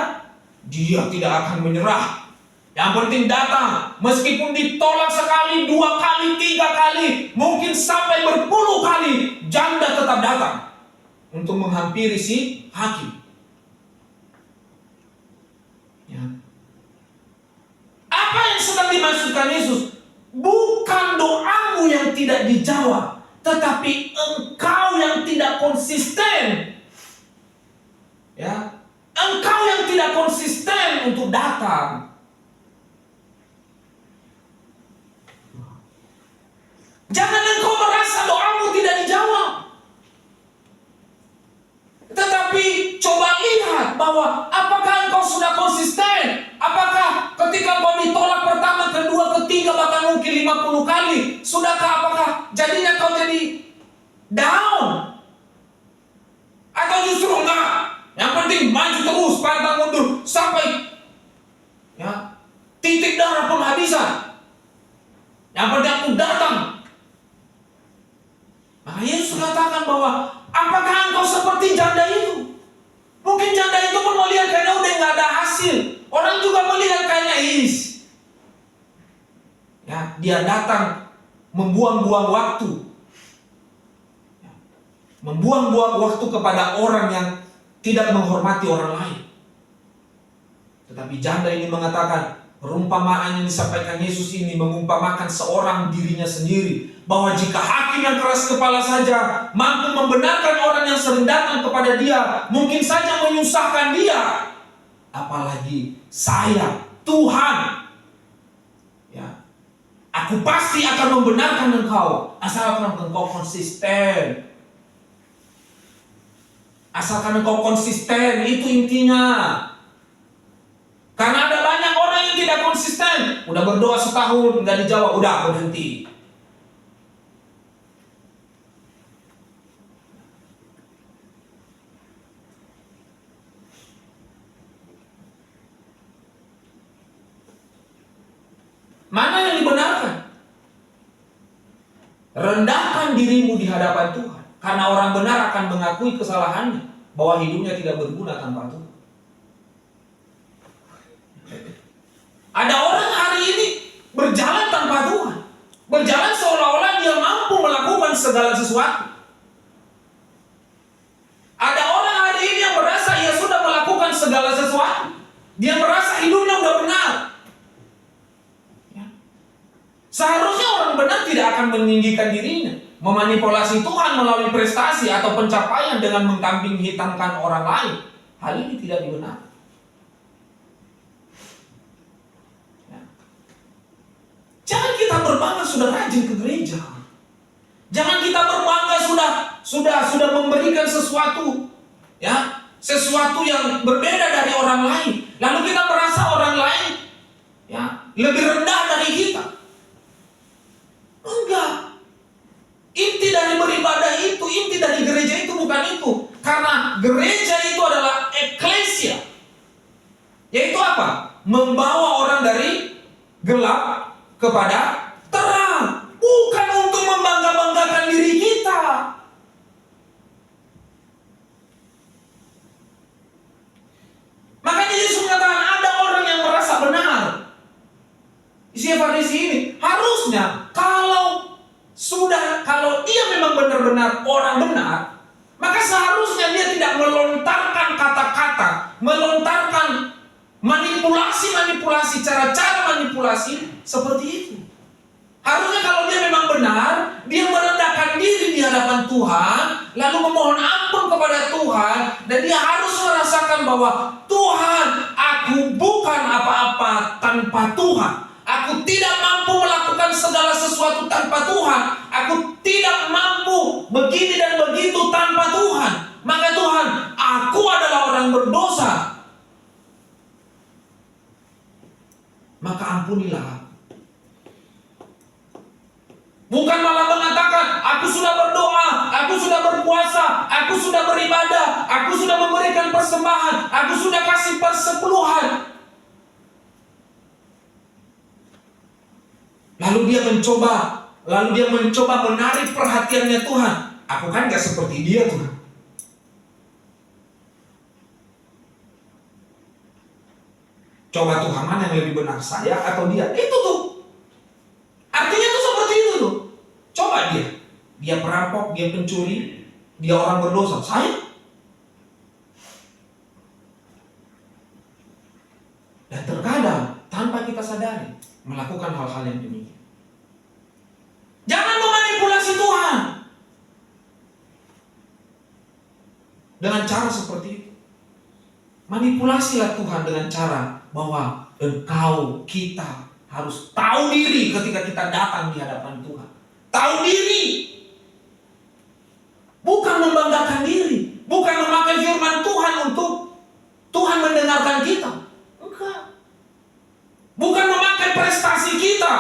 Dia tidak akan menyerah. Yang penting datang, meskipun ditolak sekali, 2 kali, 3 kali, mungkin sampai berpuluh kali, janda tetap datang untuk menghampiri si hakim. Ya. Apa yang sedang dimaksudkan Yesus? Bukan doamu yang tidak dijawab, tetapi engkau yang tidak konsisten. Ya, engkau yang tidak konsisten untuk datang. Jangan engkau merasa doamu tidak dijawab. Tetapi coba lihat bahwa apakah engkau sudah konsisten? Apakah ketika engkau ditolak pertama, kedua, ketiga, bahkan mungkin 50 kali, sudahkah apakah jadinya kau jadi down? Atau justru enggak? Yang penting maju terus, pantang mundur sampai titik darah penghabisan. Yang penting aku datang. Maka Yesus katakan bahwa apakah engkau seperti janda itu? Mungkin janda itu pun melihat kayaknya udah nggak ada hasil. Orang juga melihat kayaknya dia datang membuang-buang waktu. Membuang-buang waktu kepada orang yang tidak menghormati orang lain. Tetapi janda ini mengatakan, perumpamaan yang disampaikan Yesus ini mengumpamakan seorang dirinya sendiri, bahwa jika hakim yang keras kepala saja mampu membenarkan orang yang sering datang kepada dia, mungkin saja menyusahkan dia, apalagi saya, Tuhan. Ya, aku pasti akan membenarkan engkau, asalkan engkau konsisten. Asalkan engkau konsisten, itu intinya. Karena ada banyak orang yang tidak konsisten. Udah berdoa setahun, nggak dijawab, udah berhenti. Mana yang dibenarkan? Rendahkan dirimu di hadapan Tuhan. Karena orang benar akan mengakui kesalahannya, bahwa hidupnya tidak berguna tanpa Tuhan. Ada orang hari ini berjalan tanpa Tuhan, berjalan seolah-olah dia mampu melakukan segala sesuatu. Ada orang hari ini yang merasa ia sudah melakukan segala sesuatu. Dia merasa hidupnya sudah benar. Ya. Seharusnya orang benar tidak akan meninggikan dirinya, memanipulasi Tuhan melalui prestasi atau pencapaian dengan mengkambing hitamkan orang lain. Hal ini tidak dibenarkan. Jangan kita berbangga sudah rajin ke gereja. Jangan kita berbangga sudah memberikan sesuatu, sesuatu yang berbeda dari orang lain. Lalu kita merasa orang lain, lebih rendah dari kita. Enggak. Inti dari beribadah itu, inti dari gereja itu bukan itu. Karena gereja itu adalah eklesia. Yaitu apa? Membawa orang dari gelap kepada terang, bukan untuk membangga-banggakan diri sudah, kalau dia memang benar-benar orang benar, maka seharusnya dia tidak melontarkan kata-kata, melontarkan manipulasi-manipulasi, cara-cara manipulasi seperti itu. Harusnya kalau dia memang benar, dia merendahkan diri di hadapan Tuhan, lalu memohon ampun kepada Tuhan, dan dia harus merasakan bahwa Tuhan, aku bukan apa-apa tanpa Tuhan. Aku tidak mampu melakukan segala sesuatu tanpa Tuhan. Aku tidak mampu begini dan begitu tanpa Tuhan. Maka Tuhan, aku adalah orang berdosa. Maka ampunilah. Bukan malah mengatakan, aku sudah berdoa, aku sudah berpuasa, aku sudah beribadah, aku sudah memberikan persembahan, aku sudah kasih persepuluhan. Lalu dia mencoba menarik perhatiannya Tuhan. Aku kan gak seperti dia, Tuhan. Coba Tuhan, mana yang lebih benar, saya atau dia? Itu tuh. Artinya tuh seperti itu tuh. Coba dia perampok, dia pencuri, dia orang berdosa. Saya? Dan terkadang tanpa kita sadari melakukan hal-hal yang demikian. Jangan memanipulasi Tuhan dengan cara seperti itu. Manipulasilah Tuhan dengan cara bahwa kita harus tahu diri ketika kita datang di hadapan Tuhan. Tahu diri. Bukan membanggakan diri. Bukan memakai firman Tuhan untuk Tuhan mendengarkan kita. Enggak. Bukan memakai prestasi kita.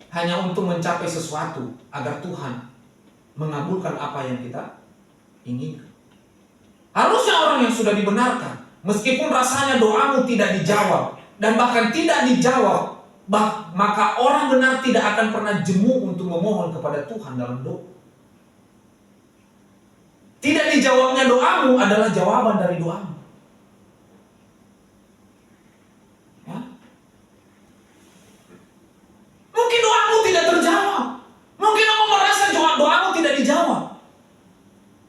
Hanya untuk mencapai sesuatu agar Tuhan mengabulkan apa yang kita inginkan. Harusnya orang yang sudah dibenarkan, meskipun rasanya doamu tidak dijawab, dan bahkan tidak dijawab, maka orang benar tidak akan pernah jemu untuk memohon kepada Tuhan dalam doa. Tidak dijawabnya doamu adalah jawaban dari doamu. Ya? Mungkin doamu tidak terjawab. Mungkin kamu merasa doamu tidak dijawab.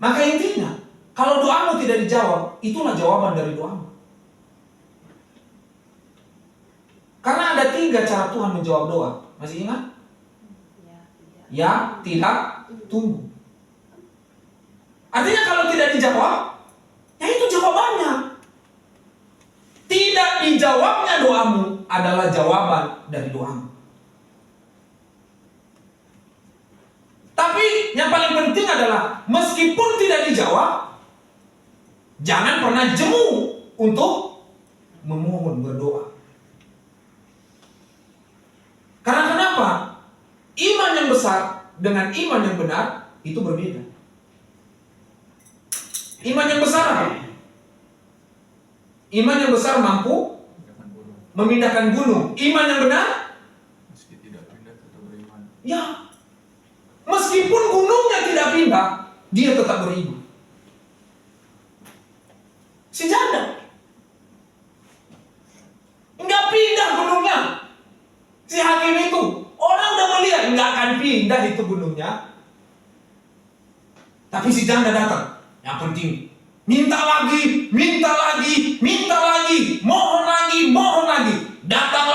Maka intinya, kalau doamu tidak dijawab, itulah jawaban dari doamu. Karena ada 3 cara Tuhan menjawab doa. Masih ingat? Ya, tidak, tunggu. Artinya kalau tidak dijawab, ya itu jawabannya. Tidak dijawabnya doamu adalah jawaban dari doamu. Tapi yang paling penting adalah meskipun tidak dijawab, jangan pernah jemu untuk memohon berdoa. Karena kenapa? Iman yang besar dengan iman yang benar itu berbeda. Iman yang besar apa? Iman yang besar mampu memindahkan gunung. Iman yang benar? Meski tidak pindah tetap beriman. Ya. Meskipun gunungnya tidak pindah, dia tetap beriman. Si janda nggak pindah gunungnya. Si hakim itu, orang udah melihat nggak akan pindah itu gunungnya. Tapi si janda datang. Yang penting minta lagi, mohon lagi, datang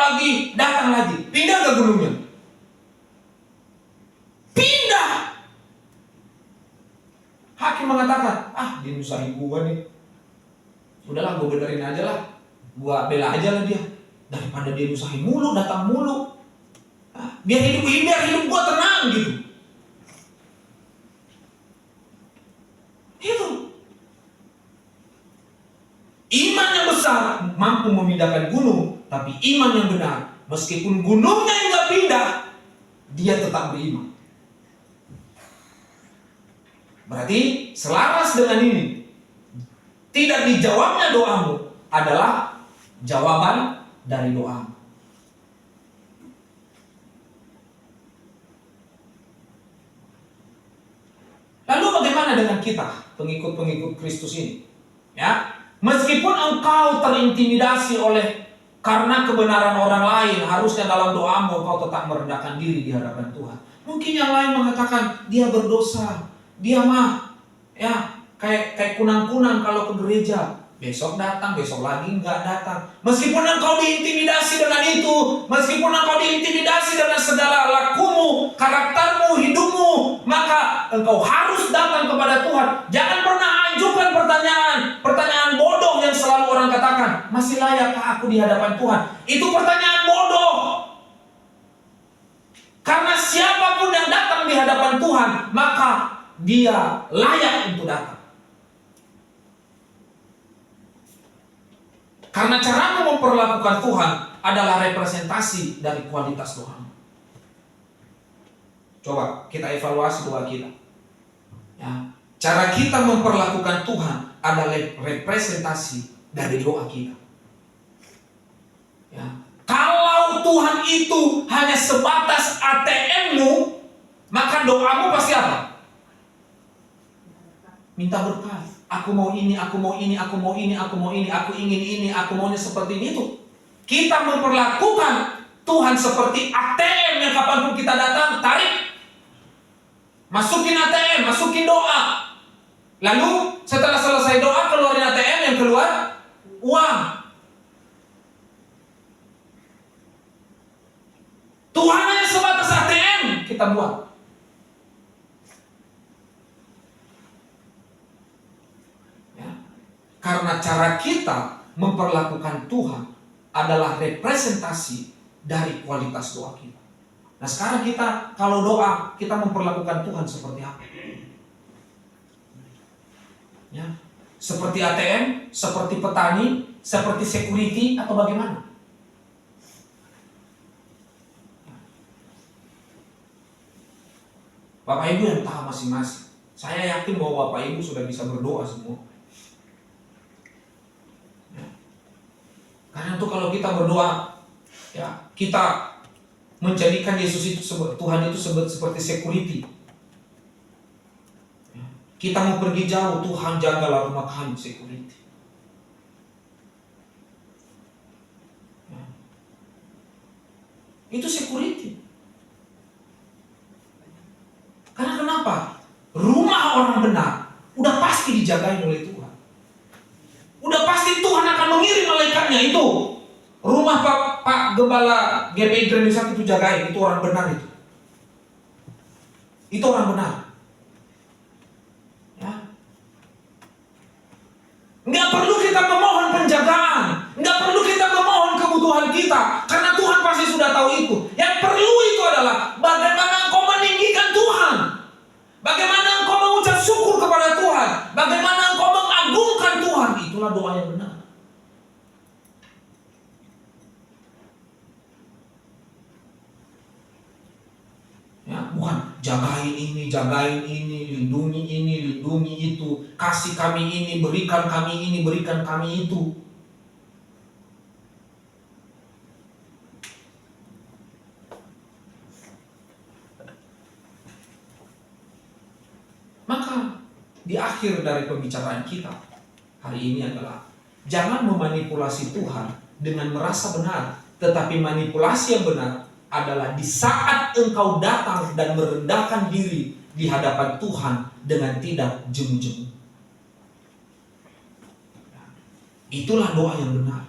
lagi. Pindah ke gunungnya? Pindah. Hakim mengatakan, dia nyusahin gua nih. Udahlah, gua benerin aja lah. Gua bela aja lah dia. Daripada dia nyusahin mulu, datang mulu. Biar hidup gua tenang gitu. Itu. Iman yang besar mampu memindahkan gunung, tapi iman yang benar, meskipun gunungnya enggak pindah, dia tetap beriman. Berarti selaras dengan ini, tidak dijawabnya doamu adalah jawaban dari doamu. Lalu bagaimana dengan kita, pengikut-pengikut Kristus ini? Ya, meskipun engkau terintimidasi oleh karena kebenaran orang lain, harusnya dalam doamu kau tetap merendahkan diri di hadapan Tuhan. Mungkin yang lain mengatakan dia berdosa, dia mah ya kayak kunang-kunang kalau ke gereja. Besok datang, besok lagi nggak datang. Meskipun engkau diintimidasi dengan itu, meskipun engkau diintimidasi dengan segala lakumu, karaktermu, hidupmu, maka engkau harus datang kepada Tuhan. Jangan pernah ajukan pertanyaan bodoh yang selalu orang katakan, masih layakkah aku di hadapan Tuhan? Itu pertanyaan bodoh. Karena siapapun yang datang di hadapan Tuhan, maka dia layak untuk datang. Karena caramu memperlakukan Tuhan adalah representasi dari kualitas doamu. Coba kita evaluasi doa kita. Ya, cara kita memperlakukan Tuhan adalah representasi dari doa kita. Ya, kalau Tuhan itu hanya sebatas ATM-mu, maka doamu pasti apa? Minta berkat. Aku mau ini, aku mau ini, aku mau ini, aku mau ini, aku ingin ini, aku maunya seperti itu. Kita memperlakukan Tuhan seperti ATM yang kapanpun kita datang, tarik. Masukin ATM, masukin doa. Lalu setelah selesai doa, keluarin ATM, yang keluar uang. Tuhan hanya sebatas ATM, kita buang. Karena cara kita memperlakukan Tuhan adalah representasi dari kualitas doa kita. Nah sekarang kita kalau doa, kita memperlakukan Tuhan seperti apa? Ya, seperti ATM, seperti petani, seperti security, atau bagaimana? Bapak Ibu yang tahu masing-masing. Saya yakin bahwa Bapak Ibu sudah bisa berdoa semua. Karena itu kalau kita berdoa, ya kita menjadikan Yesus itu, Tuhan itu seperti security. Ya, kita mau pergi jauh, Tuhan jagalah rumah kami, security. Ya, itu security. Karena kenapa? Rumah orang benar udah pasti dijagain oleh Tuhan. Udah pasti Tuhan akan mengirim malaikatnya itu. Rumah Pak Gembala GPI Grandisat itu jagain, itu orang benar itu. Itu orang benar. Ya. Nggak perlu kita memohon penjagaan, nggak perlu kita memohon kebutuhan kita, karena Tuhan pasti sudah tahu itu. Yang perlu itu adalah bagaimana engkau meninggikan Tuhan, bagaimana engkau mengucap syukur kepada Tuhan, bagaimana engkau mengagungkan Tuhan. Itulah doa yang benar. Ya, bukan jagain ini, lindungi itu, kasih kami ini, berikan kami ini, berikan kami itu. Maka di akhir dari pembicaraan kita hari ini adalah jangan memanipulasi Tuhan dengan merasa benar, tetapi manipulasi yang benar adalah di saat engkau datang dan merendahkan diri di hadapan Tuhan dengan tidak jemu-jemu. Itulah doa yang benar.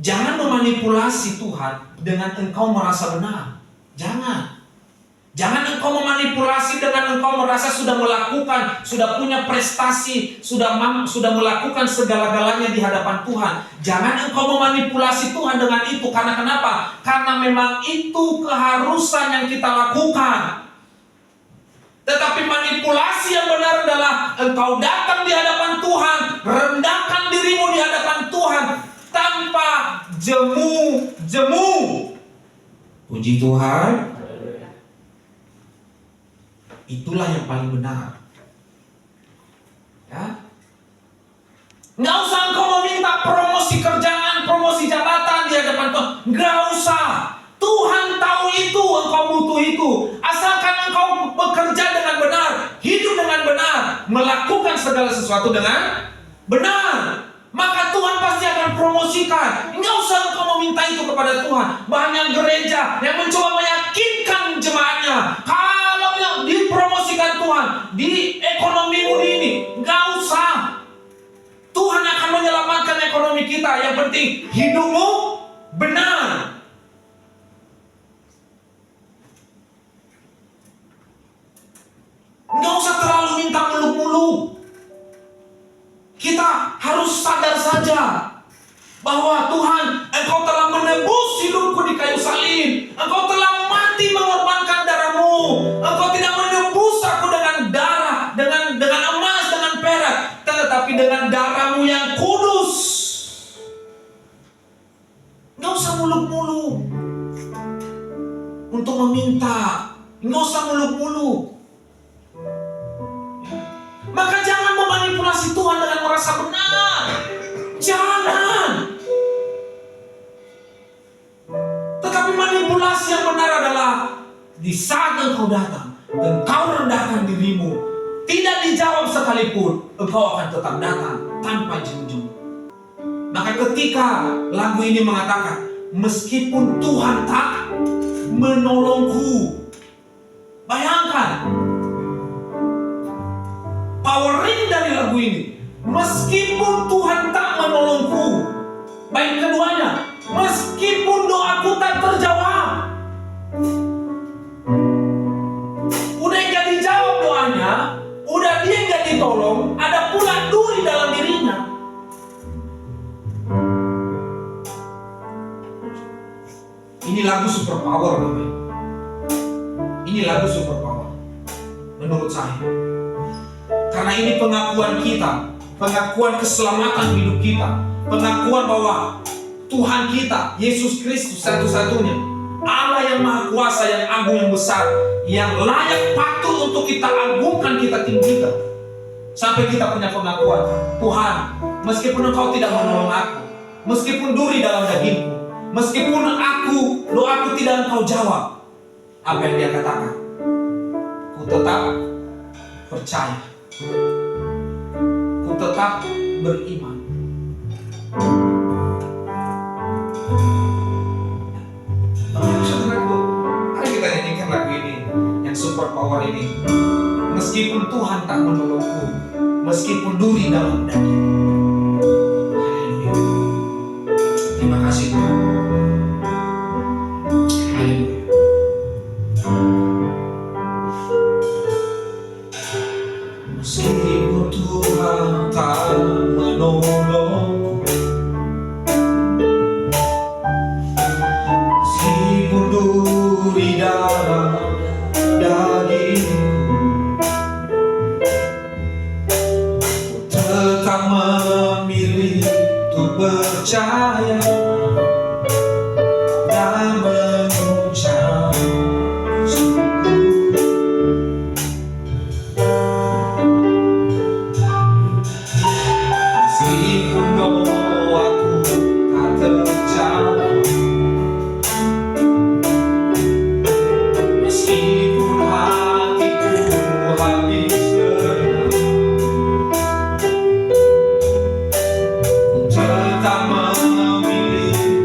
Jangan memanipulasi Tuhan dengan engkau merasa benar. Jangan. Jangan engkau memanipulasi dengan engkau merasa sudah melakukan, sudah punya prestasi, sudah melakukan segala-galanya di hadapan Tuhan. Jangan engkau memanipulasi Tuhan dengan itu. Karena kenapa? Karena memang itu keharusan yang kita lakukan. Tetapi manipulasi yang benar adalah engkau datang di hadapan Tuhan, rendahkan dirimu di hadapan Tuhan tanpa jemu-jemu. Puji Tuhan. Itulah yang paling benar. Ya. Nggak usah engkau meminta promosi kerjaan, promosi jabatan di hadapan Tuhan. Nggak usah. Tuhan tahu itu, engkau butuh itu. Asalkan engkau bekerja dengan benar, hidup dengan benar, melakukan segala sesuatu dengan benar, maka Tuhan pasti akan promosikan. Nggak usah engkau meminta itu kepada Tuhan. Banyak gereja yang mencoba meyakinkan jemaatnya, kalau yang dipromosikan Tuhan di ekonomimu ini, nggak usah. Tuhan akan menyelamatkan ekonomi kita. Yang penting hidupmu benar. Nggak usah terlalu minta muluk-muluk. Kita harus sadar saja bahwa Tuhan, engkau telah menebus hidupku di kayu salib. Engkau telah mati mengorbankan darahmu. Engkau tidak menebus aku dengan darah, dengan emas, dengan perak, tetapi dengan darahmu yang kudus. Nggak usah muluk-muluk untuk meminta. Nggak usah muluk-muluk. Maka jangan memanipulasi Tuhan dengan merasa benar. Jangan. Tetapi manipulasi yang benar adalah di saat engkau datang, engkau rendahkan dirimu, tidak dijawab sekalipun, engkau akan tetap datang tanpa jemu-jemu. Maka ketika lagu ini mengatakan, meskipun Tuhan tak menolongku, bayangkan powering dari lagu ini. Meskipun Tuhan tak menolongku, baik keduanya, meskipun doaku tak terjawab, udah gak dijawab doanya, udah dia gak ditolong, ada pula duri dalam dirinya. Ini lagu super power, Bapak. Ini lagu super power menurut saya. Karena ini pengakuan kita, pengakuan keselamatan hidup kita, pengakuan bahwa Tuhan kita, Yesus Kristus satu-satunya, Allah yang Maha Kuasa, yang agung, yang besar, yang layak patut untuk kita agungkan, kita tinggikan. Sampai kita punya pengakuan, Tuhan, meskipun Engkau tidak menolong aku, meskipun duri dalam dagingku, meskipun doaku tidak Engkau jawab, apa yang dia katakan, ku tetap percaya, ku tetap beriman. Saudaraku, mari kita nyanyikan lagu ini yang super power ini. Meskipun Tuhan tak menolongku, meskipun duri dalam daging. Haleluya. Terima kasih Tuhan. Haleluya. Meskipun Tuhan tak menolongku, meskipun duri dalam dagingku, ku tetap memilih untuk percaya dan mengucap syukur. Meskipun doaku tak terjawab, meskipun hatiku habis geram, ku tetap memilih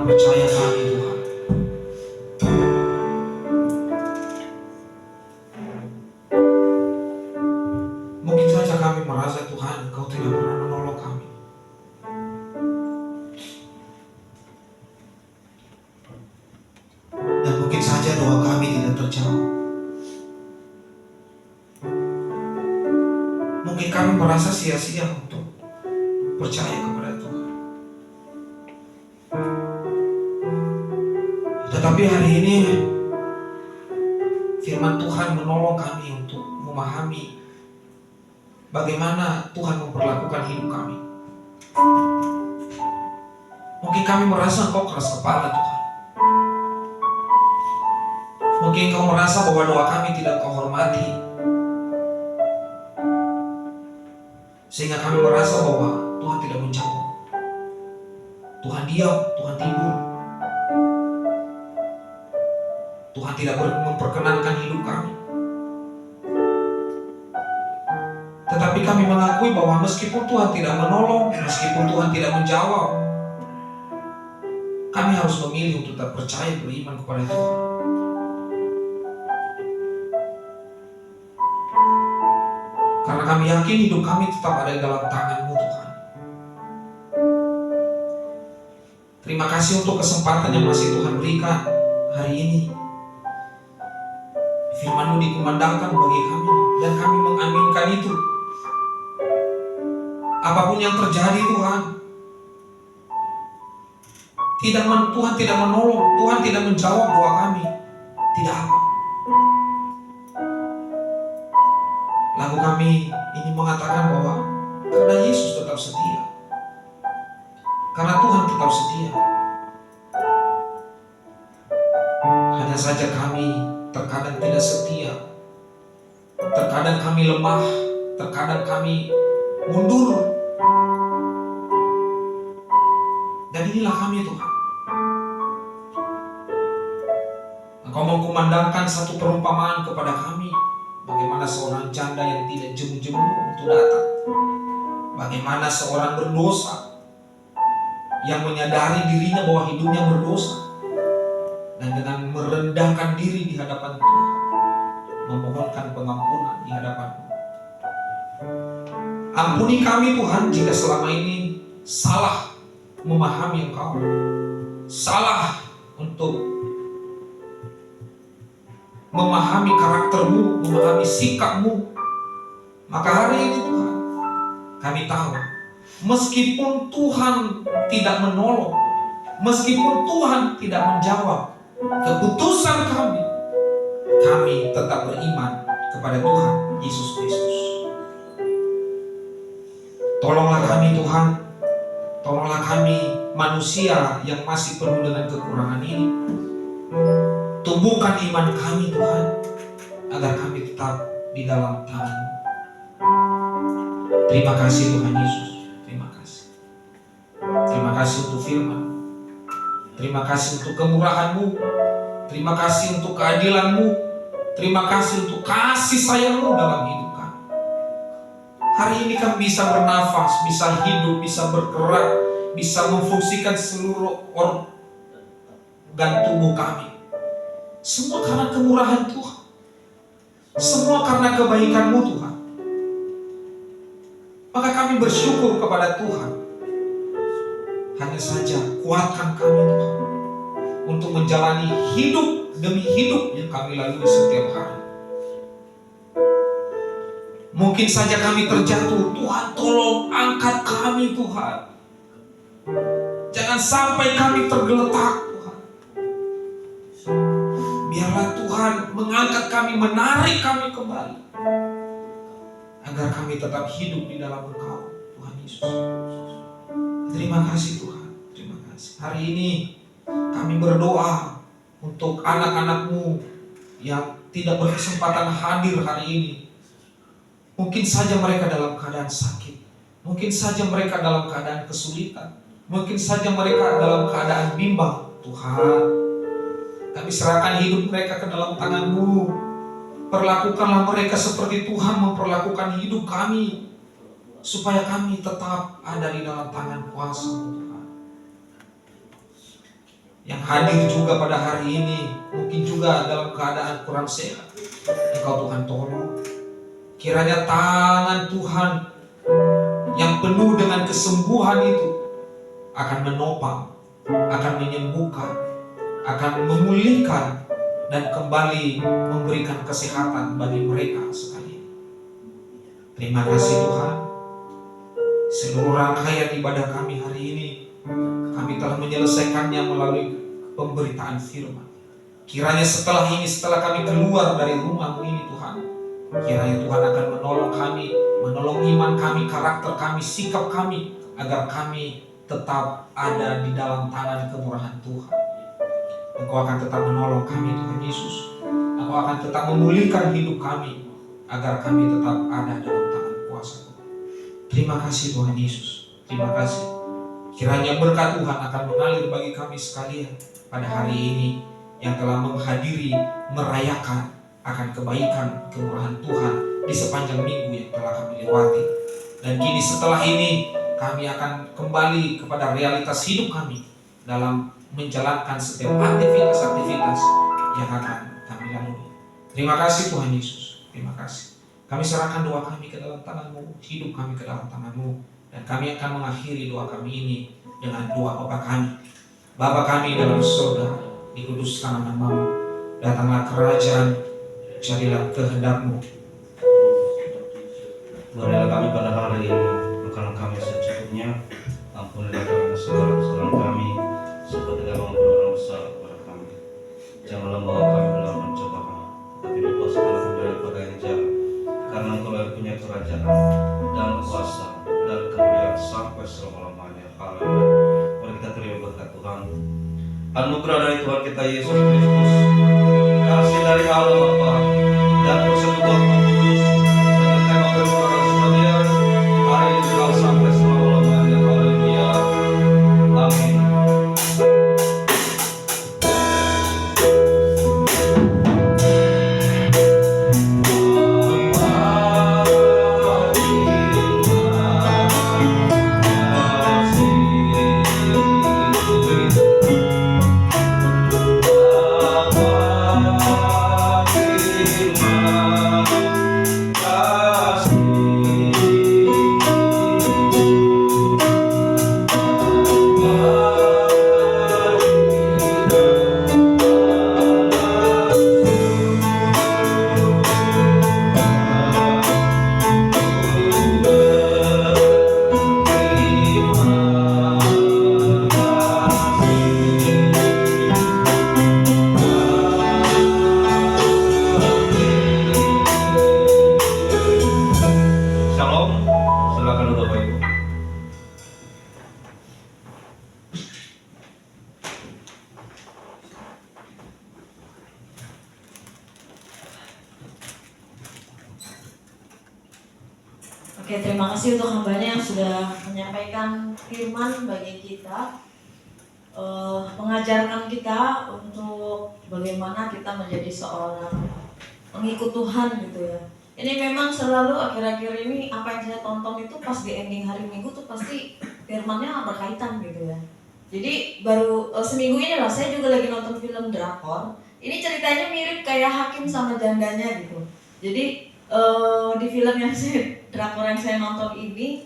percaya kami Tuhan. Mungkin saja kami merasa Tuhan Engkau tidak pernah menolong kami. Dan mungkin saja doa kami tidak terjawab. Mungkin kami merasa sia-sia untuk percaya kepada Tuhan. Tetapi hari ini firman Tuhan menolong kami untuk memahami bagaimana Tuhan memperlakukan hidup kami. Mungkin kami merasa Engkau keras kepala Tuhan. Mungkin Engkau merasa bahwa doa kami tidak Engkau hormati, sehingga kami merasa bahwa Tuhan tidak menjawab. Tuhan diam, Tuhan tidur. Tuhan tidak memperkenankan hidup kami. Tetapi kami mengakui bahwa meskipun Tuhan tidak menolong, meskipun Tuhan tidak menjawab, kami harus memilih untuk tetap percaya beriman kepada Tuhan. Karena kami yakin hidup kami tetap ada di dalam tangan-Mu Tuhan. Terima kasih untuk kesempatan yang masih Tuhan berikan hari ini. Firman-Mu dikumandangkan bagi kami dan kami mengaminkan itu. Apapun yang terjadi Tuhan, Tuhan tidak menolong, Tuhan tidak menjawab doa kami, tidak apa. Lagu kami ini mengatakan bahwa karena Yesus tetap setia, karena Tuhan tetap setia. Hanya saja kami terkadang tidak setia, terkadang kami lemah, terkadang kami mundur. Dan inilah kami Tuhan. Engkau mengkumandangkan satu perumpamaan kepada kami, bagaimana seorang janda yang tidak jemu-jemu untuk datang, bagaimana seorang berdosa yang menyadari dirinya bahwa hidupnya berdosa, dan dengan merendahkan diri di hadapan Tuhan, memohonkan pengampunan di hadapan-Mu. Ampuni kami Tuhan jika selama ini salah memahami Engkau, salah untuk memahami karakter-Mu, memahami sikap-Mu. Maka hari ini Tuhan, kami tahu meskipun Tuhan tidak menolong, meskipun Tuhan tidak menjawab keputusan kami tetap beriman kepada Tuhan Yesus Kristus. Tolonglah kami Tuhan, tolonglah kami manusia yang masih penuh dengan kekurangan ini. Tumbuhkan iman kami Tuhan, agar kami tetap di dalam tangan-Mu. Terima kasih Tuhan Yesus, terima kasih. Terima kasih untuk firman, terima kasih untuk kemurahan-Mu, terima kasih untuk keadilan-Mu, terima kasih untuk kasih sayang-Mu dalam hidup kami. Hari ini kami bisa bernafas, bisa hidup, bisa bergerak, bisa memfungsikan seluruh organ tubuh kami. Semua karena kemurahan Tuhan, semua karena kebaikan-Mu Tuhan. Maka kami bersyukur kepada Tuhan. Hanya saja kuatkan kami Tuhan untuk menjalani hidup demi hidup yang kami lalui setiap hari. Mungkin saja kami terjatuh, Tuhan tolong angkat kami Tuhan. Jangan sampai kami tergeletak Tuhan. Biarlah Tuhan mengangkat kami, menarik kami kembali, agar kami tetap hidup di dalam Engkau Tuhan Yesus. Terima kasih Tuhan, terima kasih. Hari ini kami berdoa untuk anak-anak-Mu yang tidak berkesempatan hadir hari ini. Mungkin saja mereka dalam keadaan sakit, mungkin saja mereka dalam keadaan kesulitan, mungkin saja mereka dalam keadaan bimbang. Tuhan, kami serahkan hidup mereka ke dalam tangan-Mu. Perlakukanlah mereka seperti Tuhan memperlakukan hidup kami, supaya kami tetap ada di dalam tangan kuasa-Mu Tuhan. yang hadir juga pada hari ini, mungkin juga dalam keadaan kurang sehat. Engkau Tuhan tolong. Kiranya tangan Tuhan yang penuh dengan kesembuhan itu akan menopang, akan menyembuhkan, akan memulihkan, dan kembali memberikan kesehatan bagi mereka sekalian. Terima kasih Tuhan. Seluruh rangkaian ibadah kami hari ini, kami telah menyelesaikannya melalui pemberitaan firman. Kiranya setelah ini, setelah kami keluar dari rumah ini Tuhan, kiranya Tuhan akan menolong kami, menolong iman kami, karakter kami, sikap kami, agar kami tetap ada di dalam tangan kemurahan Tuhan. Engkau akan tetap menolong kami Tuhan Yesus. Engkau akan tetap memulihkan hidup kami, agar kami tetap ada dalam tangan kuasa Tuhan. Terima kasih Tuhan Yesus. Terima kasih. Kiranya berkat Tuhan akan mengalir bagi kami sekalian pada hari ini, yang telah menghadiri, merayakan akan kebaikan, kemurahan Tuhan di sepanjang minggu yang telah kami lewati. Dan kini setelah ini, kami akan kembali kepada realitas hidup kami dalam menjalankan setiap aktivitas-aktivitas yang akan kami lalui. Terima kasih Tuhan Yesus. Terima kasih. Kami serahkan doa kami ke dalam tangan-Mu, hidup kami ke dalam tangan-Mu, dan kami akan mengakhiri doa kami ini dengan doa Bapa kami. Bapa kami dalam surga, dikuduskan nama-Mu, datanglah kerajaan, jadilah kehendak-Mu. Berilah kami pada hari ini makanan kami secukupnya, ampunilah kami segala kesalahan kami, seperti kami mengampuni orang bersalah kepada kami. Janganlah bawa kami dalam pencobaan, tapi lepaskanlah kami daripada yang jahat. Karena Engkau yang punya kerajaan dan kuasa dan kemuliaan sampai selama-lamanya. Haleluya. Mari kita terima berkat Tuhan. Anugerah dari Tuhan kita Yesus Kristus, kasih dari Allah Bapa, dan persekutuan Roh Kudus menyertai Bapak Ibu Saudara sekalian hari ini dan sampai selama-lamanya. Haleluya. Amin. Shalom, silakan duduk Bapak Ibu. Oke, terima kasih untuk hambanya yang sudah menyampaikan firman bagi kita, mengajarkan kita untuk bagaimana kita menjadi seorang pengikut Tuhan gitu ya. Ini memang selalu akhir-akhir ini apa yang saya tonton itu pas di ending hari Minggu tuh pasti firmannya berkaitan gitu ya. Jadi baru seminggu ini lah saya juga lagi nonton film drakor. Ini ceritanya mirip kayak Hakim sama Jandanya gitu. Jadi di film yang drakor yang saya nonton ini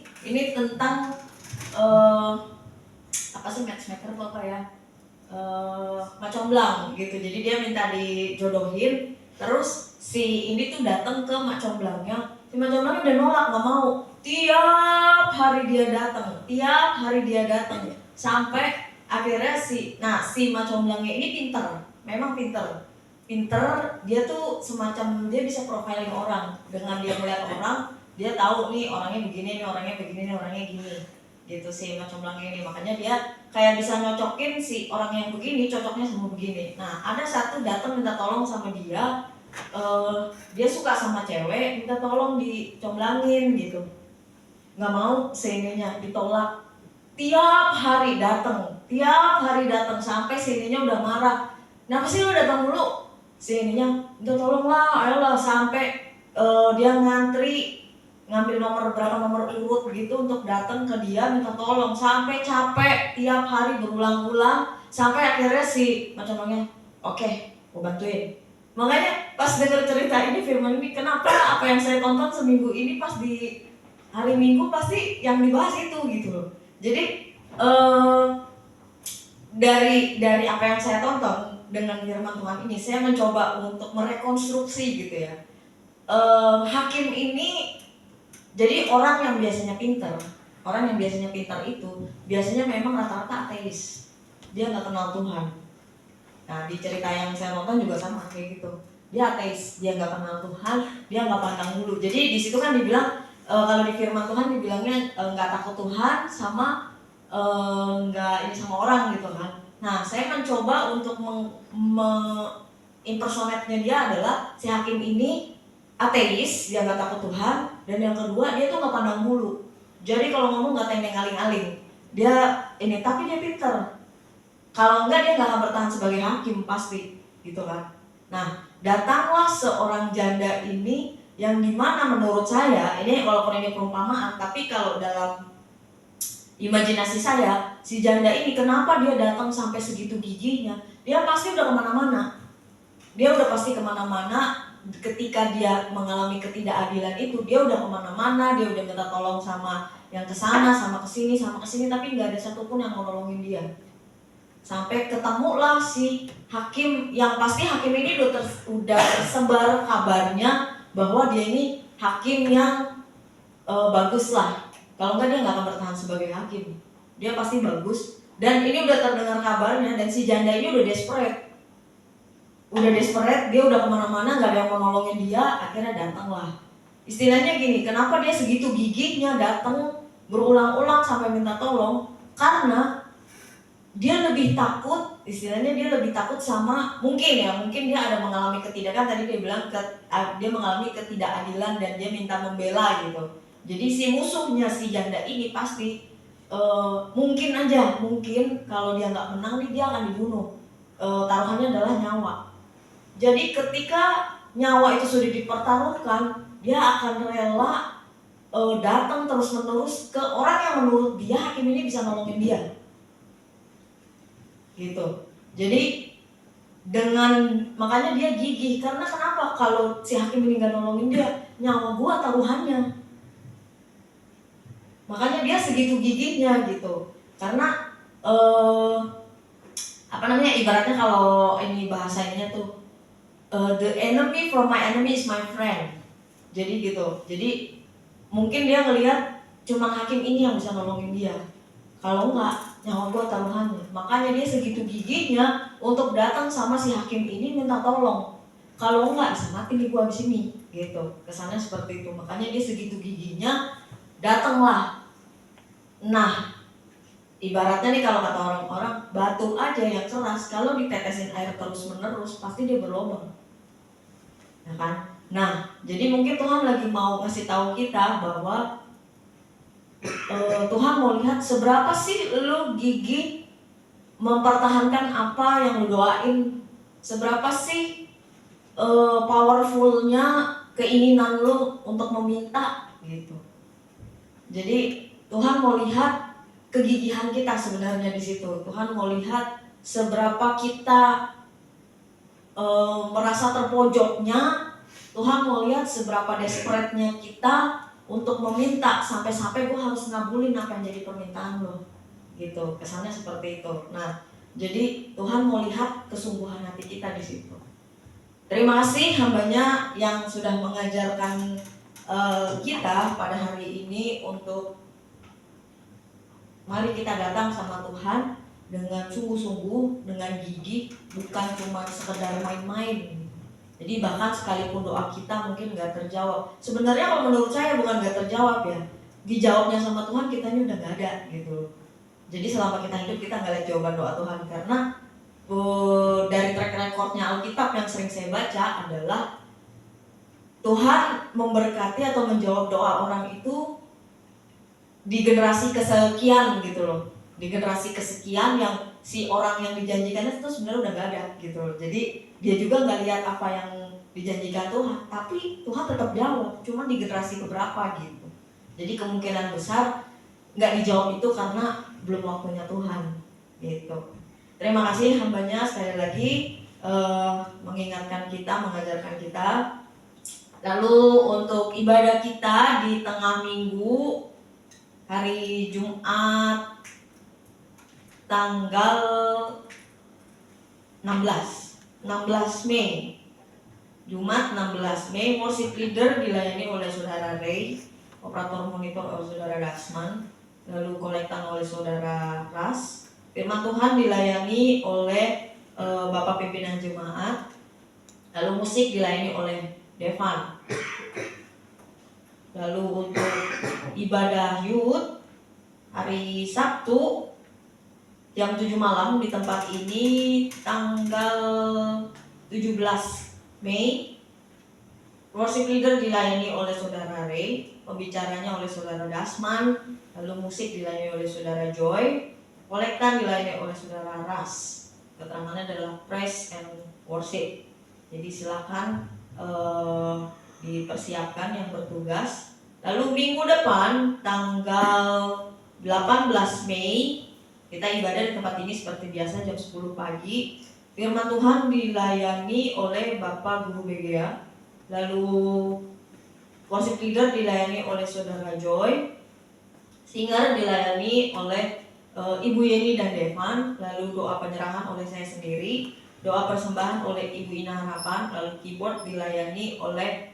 tentang apa sih, matchmaker atau apa ya, Macomblang gitu. Jadi dia minta dijodohin, terus si ini tuh datang ke Macomblangnya. Si Macomblangnya udah nolak, nggak mau. Tiap hari dia datang sampai akhirnya si Macomblangnya ini pinter, memang pinter. Dia tuh semacam dia bisa profiling orang. Dengan dia melihat orang, dia tahu nih orangnya begini, nih orangnya begini, nih orangnya gini. Gitu si Macomblangnya ini. Makanya dia kayak bisa nyocokin si orang yang begini, cocoknya sama begini. Nah, ada satu datang minta tolong sama dia. Dia suka sama cewek, minta tolong dicomblangin gitu. Nggak mau, seninya ditolak. Tiap hari datang sampai seninya udah marah. Kenapa sih lu datang dulu? Seninya minta tolong lah, ayolah, sampai dia ngantri ngambil berapa nomor urut begitu untuk datang ke dia minta tolong, sampai capek tiap hari berulang-ulang sampai akhirnya si macam orangnya oke, gue bantuin. Makanya pas denger cerita ini, firman ini, kenapa apa yang saya tonton seminggu ini pas di hari Minggu pasti yang dibahas itu gitu loh. Jadi dari apa yang saya tonton dengan firman Tuhan ini, saya mencoba untuk merekonstruksi gitu ya. Hakim ini jadi orang yang biasanya pintar. Orang yang biasanya pintar itu biasanya memang rata-rata ateis. Dia nggak kenal Tuhan. Nah, di cerita yang saya nonton juga sama kayak gitu. Dia ateis, dia nggak kenal Tuhan, dia nggak pandang bulu. Jadi di situ kan dibilang kalau di firman Tuhan dibilangnya nggak takut Tuhan sama nggak ini sama orang gitu kan. Nah, saya mencoba untuk impersonate-nya dia adalah si hakim ini ateis, dia nggak takut Tuhan, dan yang kedua dia tuh nggak pandang bulu. Jadi kalau ngomong nggak tendeng aling-aling. Dia ini, tapi dia pinter. Kalau enggak dia nggak akan bertahan sebagai hakim pasti, gitu kan. Nah, datanglah seorang janda ini yang dimana menurut saya, ini walaupun ini perumpamaan, tapi kalau dalam imajinasi saya, si janda ini kenapa dia datang sampai segitu giginya? Dia pasti udah kemana-mana. Dia udah pasti kemana-mana. Ketika dia mengalami ketidakadilan itu, dia udah kemana-mana, dia udah minta tolong sama yang kesana, sama kesini, tapi nggak ada satupun yang mau nolongin dia. Sampai ketemulah si hakim, yang pasti hakim ini udah tersebar kabarnya bahwa dia ini hakim yang bagus lah. Kalau enggak dia nggak akan bertahan sebagai hakim. Dia pasti bagus. Dan ini udah terdengar kabarnya, dan si janda ini udah desperate. Dia udah kemana-mana, nggak ada yang mau nolongin dia. Akhirnya datanglah. Istilahnya gini, kenapa dia segitu gigihnya datang berulang-ulang sampai minta tolong? Karena dia lebih takut, istilahnya dia lebih takut sama, mungkin dia ada mengalami ketidakadilan. Tadi dia bilang dia mengalami ketidakadilan dan dia minta membela gitu. Jadi si musuhnya si janda ini pasti mungkin kalau dia nggak menang dia akan dibunuh. Taruhannya adalah nyawa. Jadi ketika nyawa itu sudah dipertaruhkan, dia akan rela datang terus-menerus ke orang yang menurut dia hakim ini bisa nolongin dia. Gitu. Jadi makanya dia gigih, karena kenapa? Kalau si hakim ini nggak nolongin dia, nyawa gua taruhannya. Makanya dia segitu gigihnya gitu. Karena ibaratnya kalau ini bahasanya tuh the enemy from my enemy is my friend. Jadi gitu. Jadi mungkin dia ngelihat cuma hakim ini yang bisa nolongin dia. Kalau enggak, nyawa gua taruhannya. Makanya dia segitu gigihnya untuk datang sama si hakim ini minta tolong. Kalau enggak bisa mati nih gua abis ini, gitu. Kesannya seperti itu. Makanya dia segitu gigihnya datanglah. Nah, ibaratnya nih kalau kata orang-orang, batu aja yang keras kalau ditetesin air terus-menerus pasti dia berlubang. Ya kan? Nah, jadi mungkin Tuhan lagi mau ngasih tahu kita bahwa Tuhan mau lihat seberapa sih lu gigih mempertahankan apa yang lu doain, seberapa sih powerfulnya keinginan lu untuk meminta gitu. Jadi Tuhan mau lihat kegigihan kita sebenarnya di situ. Tuhan mau lihat seberapa kita merasa terpojoknya. Tuhan mau lihat seberapa desperate-nya kita untuk meminta, sampai-sampai gue harus ngabulin apa yang jadi permintaan lo gitu. Kesannya seperti itu. Nah, jadi Tuhan mau lihat kesungguhan hati kita di situ. Terima kasih hambanya yang sudah mengajarkan kita pada hari ini untuk mari kita datang sama Tuhan dengan sungguh-sungguh, dengan gigih, bukan cuma sekedar main-main. Jadi bahkan sekalipun doa kita mungkin gak terjawab. Sebenarnya kalau menurut saya bukan gak terjawab ya, dijawabnya sama Tuhan kitanya udah gak ada gitu. Jadi selama kita hidup kita gak lihat jawaban doa Tuhan. Karena dari track recordnya Alkitab yang sering saya baca adalah Tuhan memberkati atau menjawab doa orang itu di generasi kesekian gitu loh. Di generasi kesekian yang si orang yang dijanjikannya itu sebenarnya udah gak ada gitu loh. Jadi dia juga gak lihat apa yang dijanjikan Tuhan, tapi Tuhan tetap jawab, cuma di generasi keberapa gitu. Jadi kemungkinan besar gak dijawab itu karena belum waktunya Tuhan gitu. terima kasih hambanya sekali lagi mengingatkan kita, mengajarkan kita. Lalu untuk ibadah kita di tengah minggu, hari Jumat tanggal 16 Mei. Jumat 16 Mei, worship leader dilayani oleh Saudara Ray, operator monitor oleh Saudara Dasman, lalu kolektan oleh Saudara Ras. Firman Tuhan dilayani oleh Bapak Pimpinan Jemaat, lalu musik dilayani oleh Devan. Lalu untuk ibadah youth hari Sabtu jam 7 malam di tempat ini tanggal 17 Mei. Worship leader dilayani oleh Saudara Ray, pembicaranya oleh Saudara Dasman, lalu musik dilayani oleh Saudara Joy, kolektan dilayani oleh Saudara Ras. Keterangannya adalah praise and worship. Jadi silakan dipersiapkan yang bertugas. Lalu minggu depan tanggal 18 Mei kita ibadah di tempat ini seperti biasa jam 10 pagi. Firman Tuhan dilayani oleh Bapak Guru BGA. Lalu worship leader dilayani oleh Saudara Joy. Singer dilayani oleh Ibu Yeni dan Devan. Lalu doa penyerahan oleh saya sendiri. Doa persembahan oleh Ibu Ina Harapan. Lalu keyboard dilayani oleh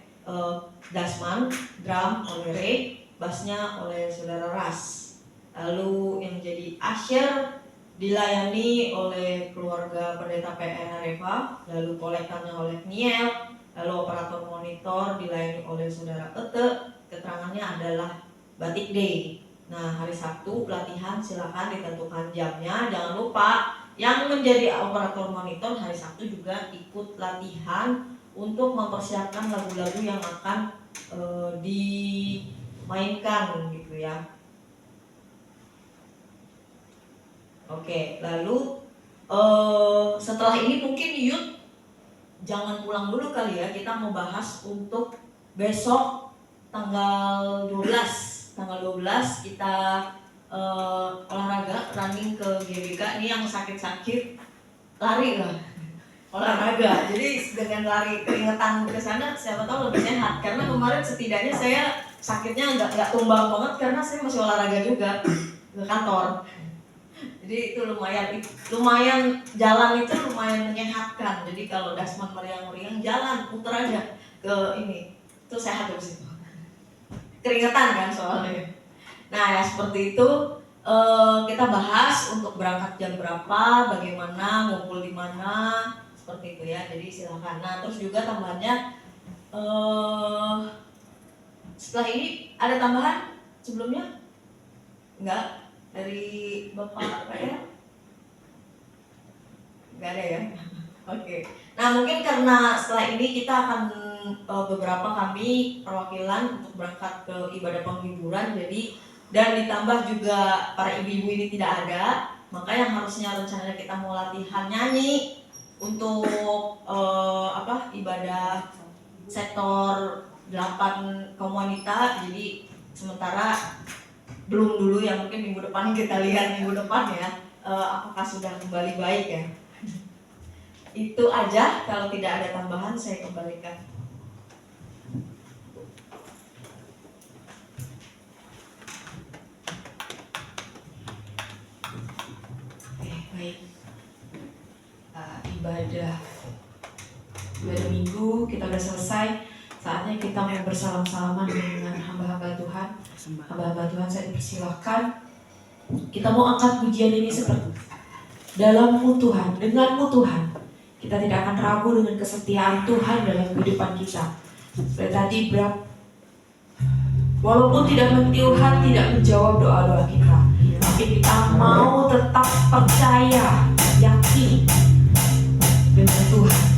Dasman. Drum oleh Ray. Bassnya oleh Saudara Ras. Lalu yang jadi usher dilayani oleh keluarga pendeta PN Reva, lalu kolektannya oleh Niel, lalu operator monitor dilayani oleh Saudara Ete. Keterangannya adalah Batik Day. Nah, hari Sabtu latihan, silakan ditentukan jamnya. Jangan lupa yang menjadi operator monitor hari Sabtu juga ikut latihan untuk mempersiapkan lagu-lagu yang akan dimainkan gitu ya. Oke, lalu setelah ini mungkin youth jangan pulang dulu kali ya. Kita mau bahas untuk besok tanggal 12. Tanggal 12 kita olahraga, running ke GBK. Ini yang sakit-sakit lari lah, olahraga. Jadi dengan lari keringetan ke sana, siapa tahu lebih sehat. Karena kemarin setidaknya saya sakitnya nggak tumbang banget karena saya masih olahraga juga ke kantor. Jadi itu lumayan jalan itu lumayan menyehatkan. Jadi kalau Dasman meriang-meriang jalan puter aja ke ini, itu sehat habis itu. Keringetan kan soalnya. Nah ya seperti itu kita bahas untuk berangkat jam berapa, bagaimana, ngumpul di mana, seperti itu ya. Jadi silakan. Nah terus juga tambahannya setelah ini ada tambahan sebelumnya? Enggak? Dari Bapak PR? Nggak ada ya? Oke. Nah mungkin karena setelah ini kita akan beberapa kami perwakilan untuk berangkat ke ibadah penghiburan, jadi dan ditambah juga para ibu-ibu ini tidak ada, maka yang harusnya rencananya kita mau latihan nyanyi untuk ibadah sektor 8 kaum wanita, jadi sementara belum dulu ya, mungkin minggu depan kita lihat minggu depan ya apakah sudah kembali baik ya. Itu aja, kalau tidak ada tambahan saya kembalikan. Oke, baik. Ibadah minggu kita udah selesai. Saatnya kita mau bersalam-salaman dengan hamba-hamba Tuhan. Hamba-hamba Tuhan saya dipersilahkan. Kita mau angkat pujian ini seperti dalam-Mu Tuhan, denganmu Tuhan. Kita tidak akan ragu dengan kesetiaan Tuhan dalam kehidupan kita. Seperti tadi walaupun tidak Tuhan tidak menjawab doa-doa kita, tapi kita mau tetap percaya, yakin dengan Tuhan.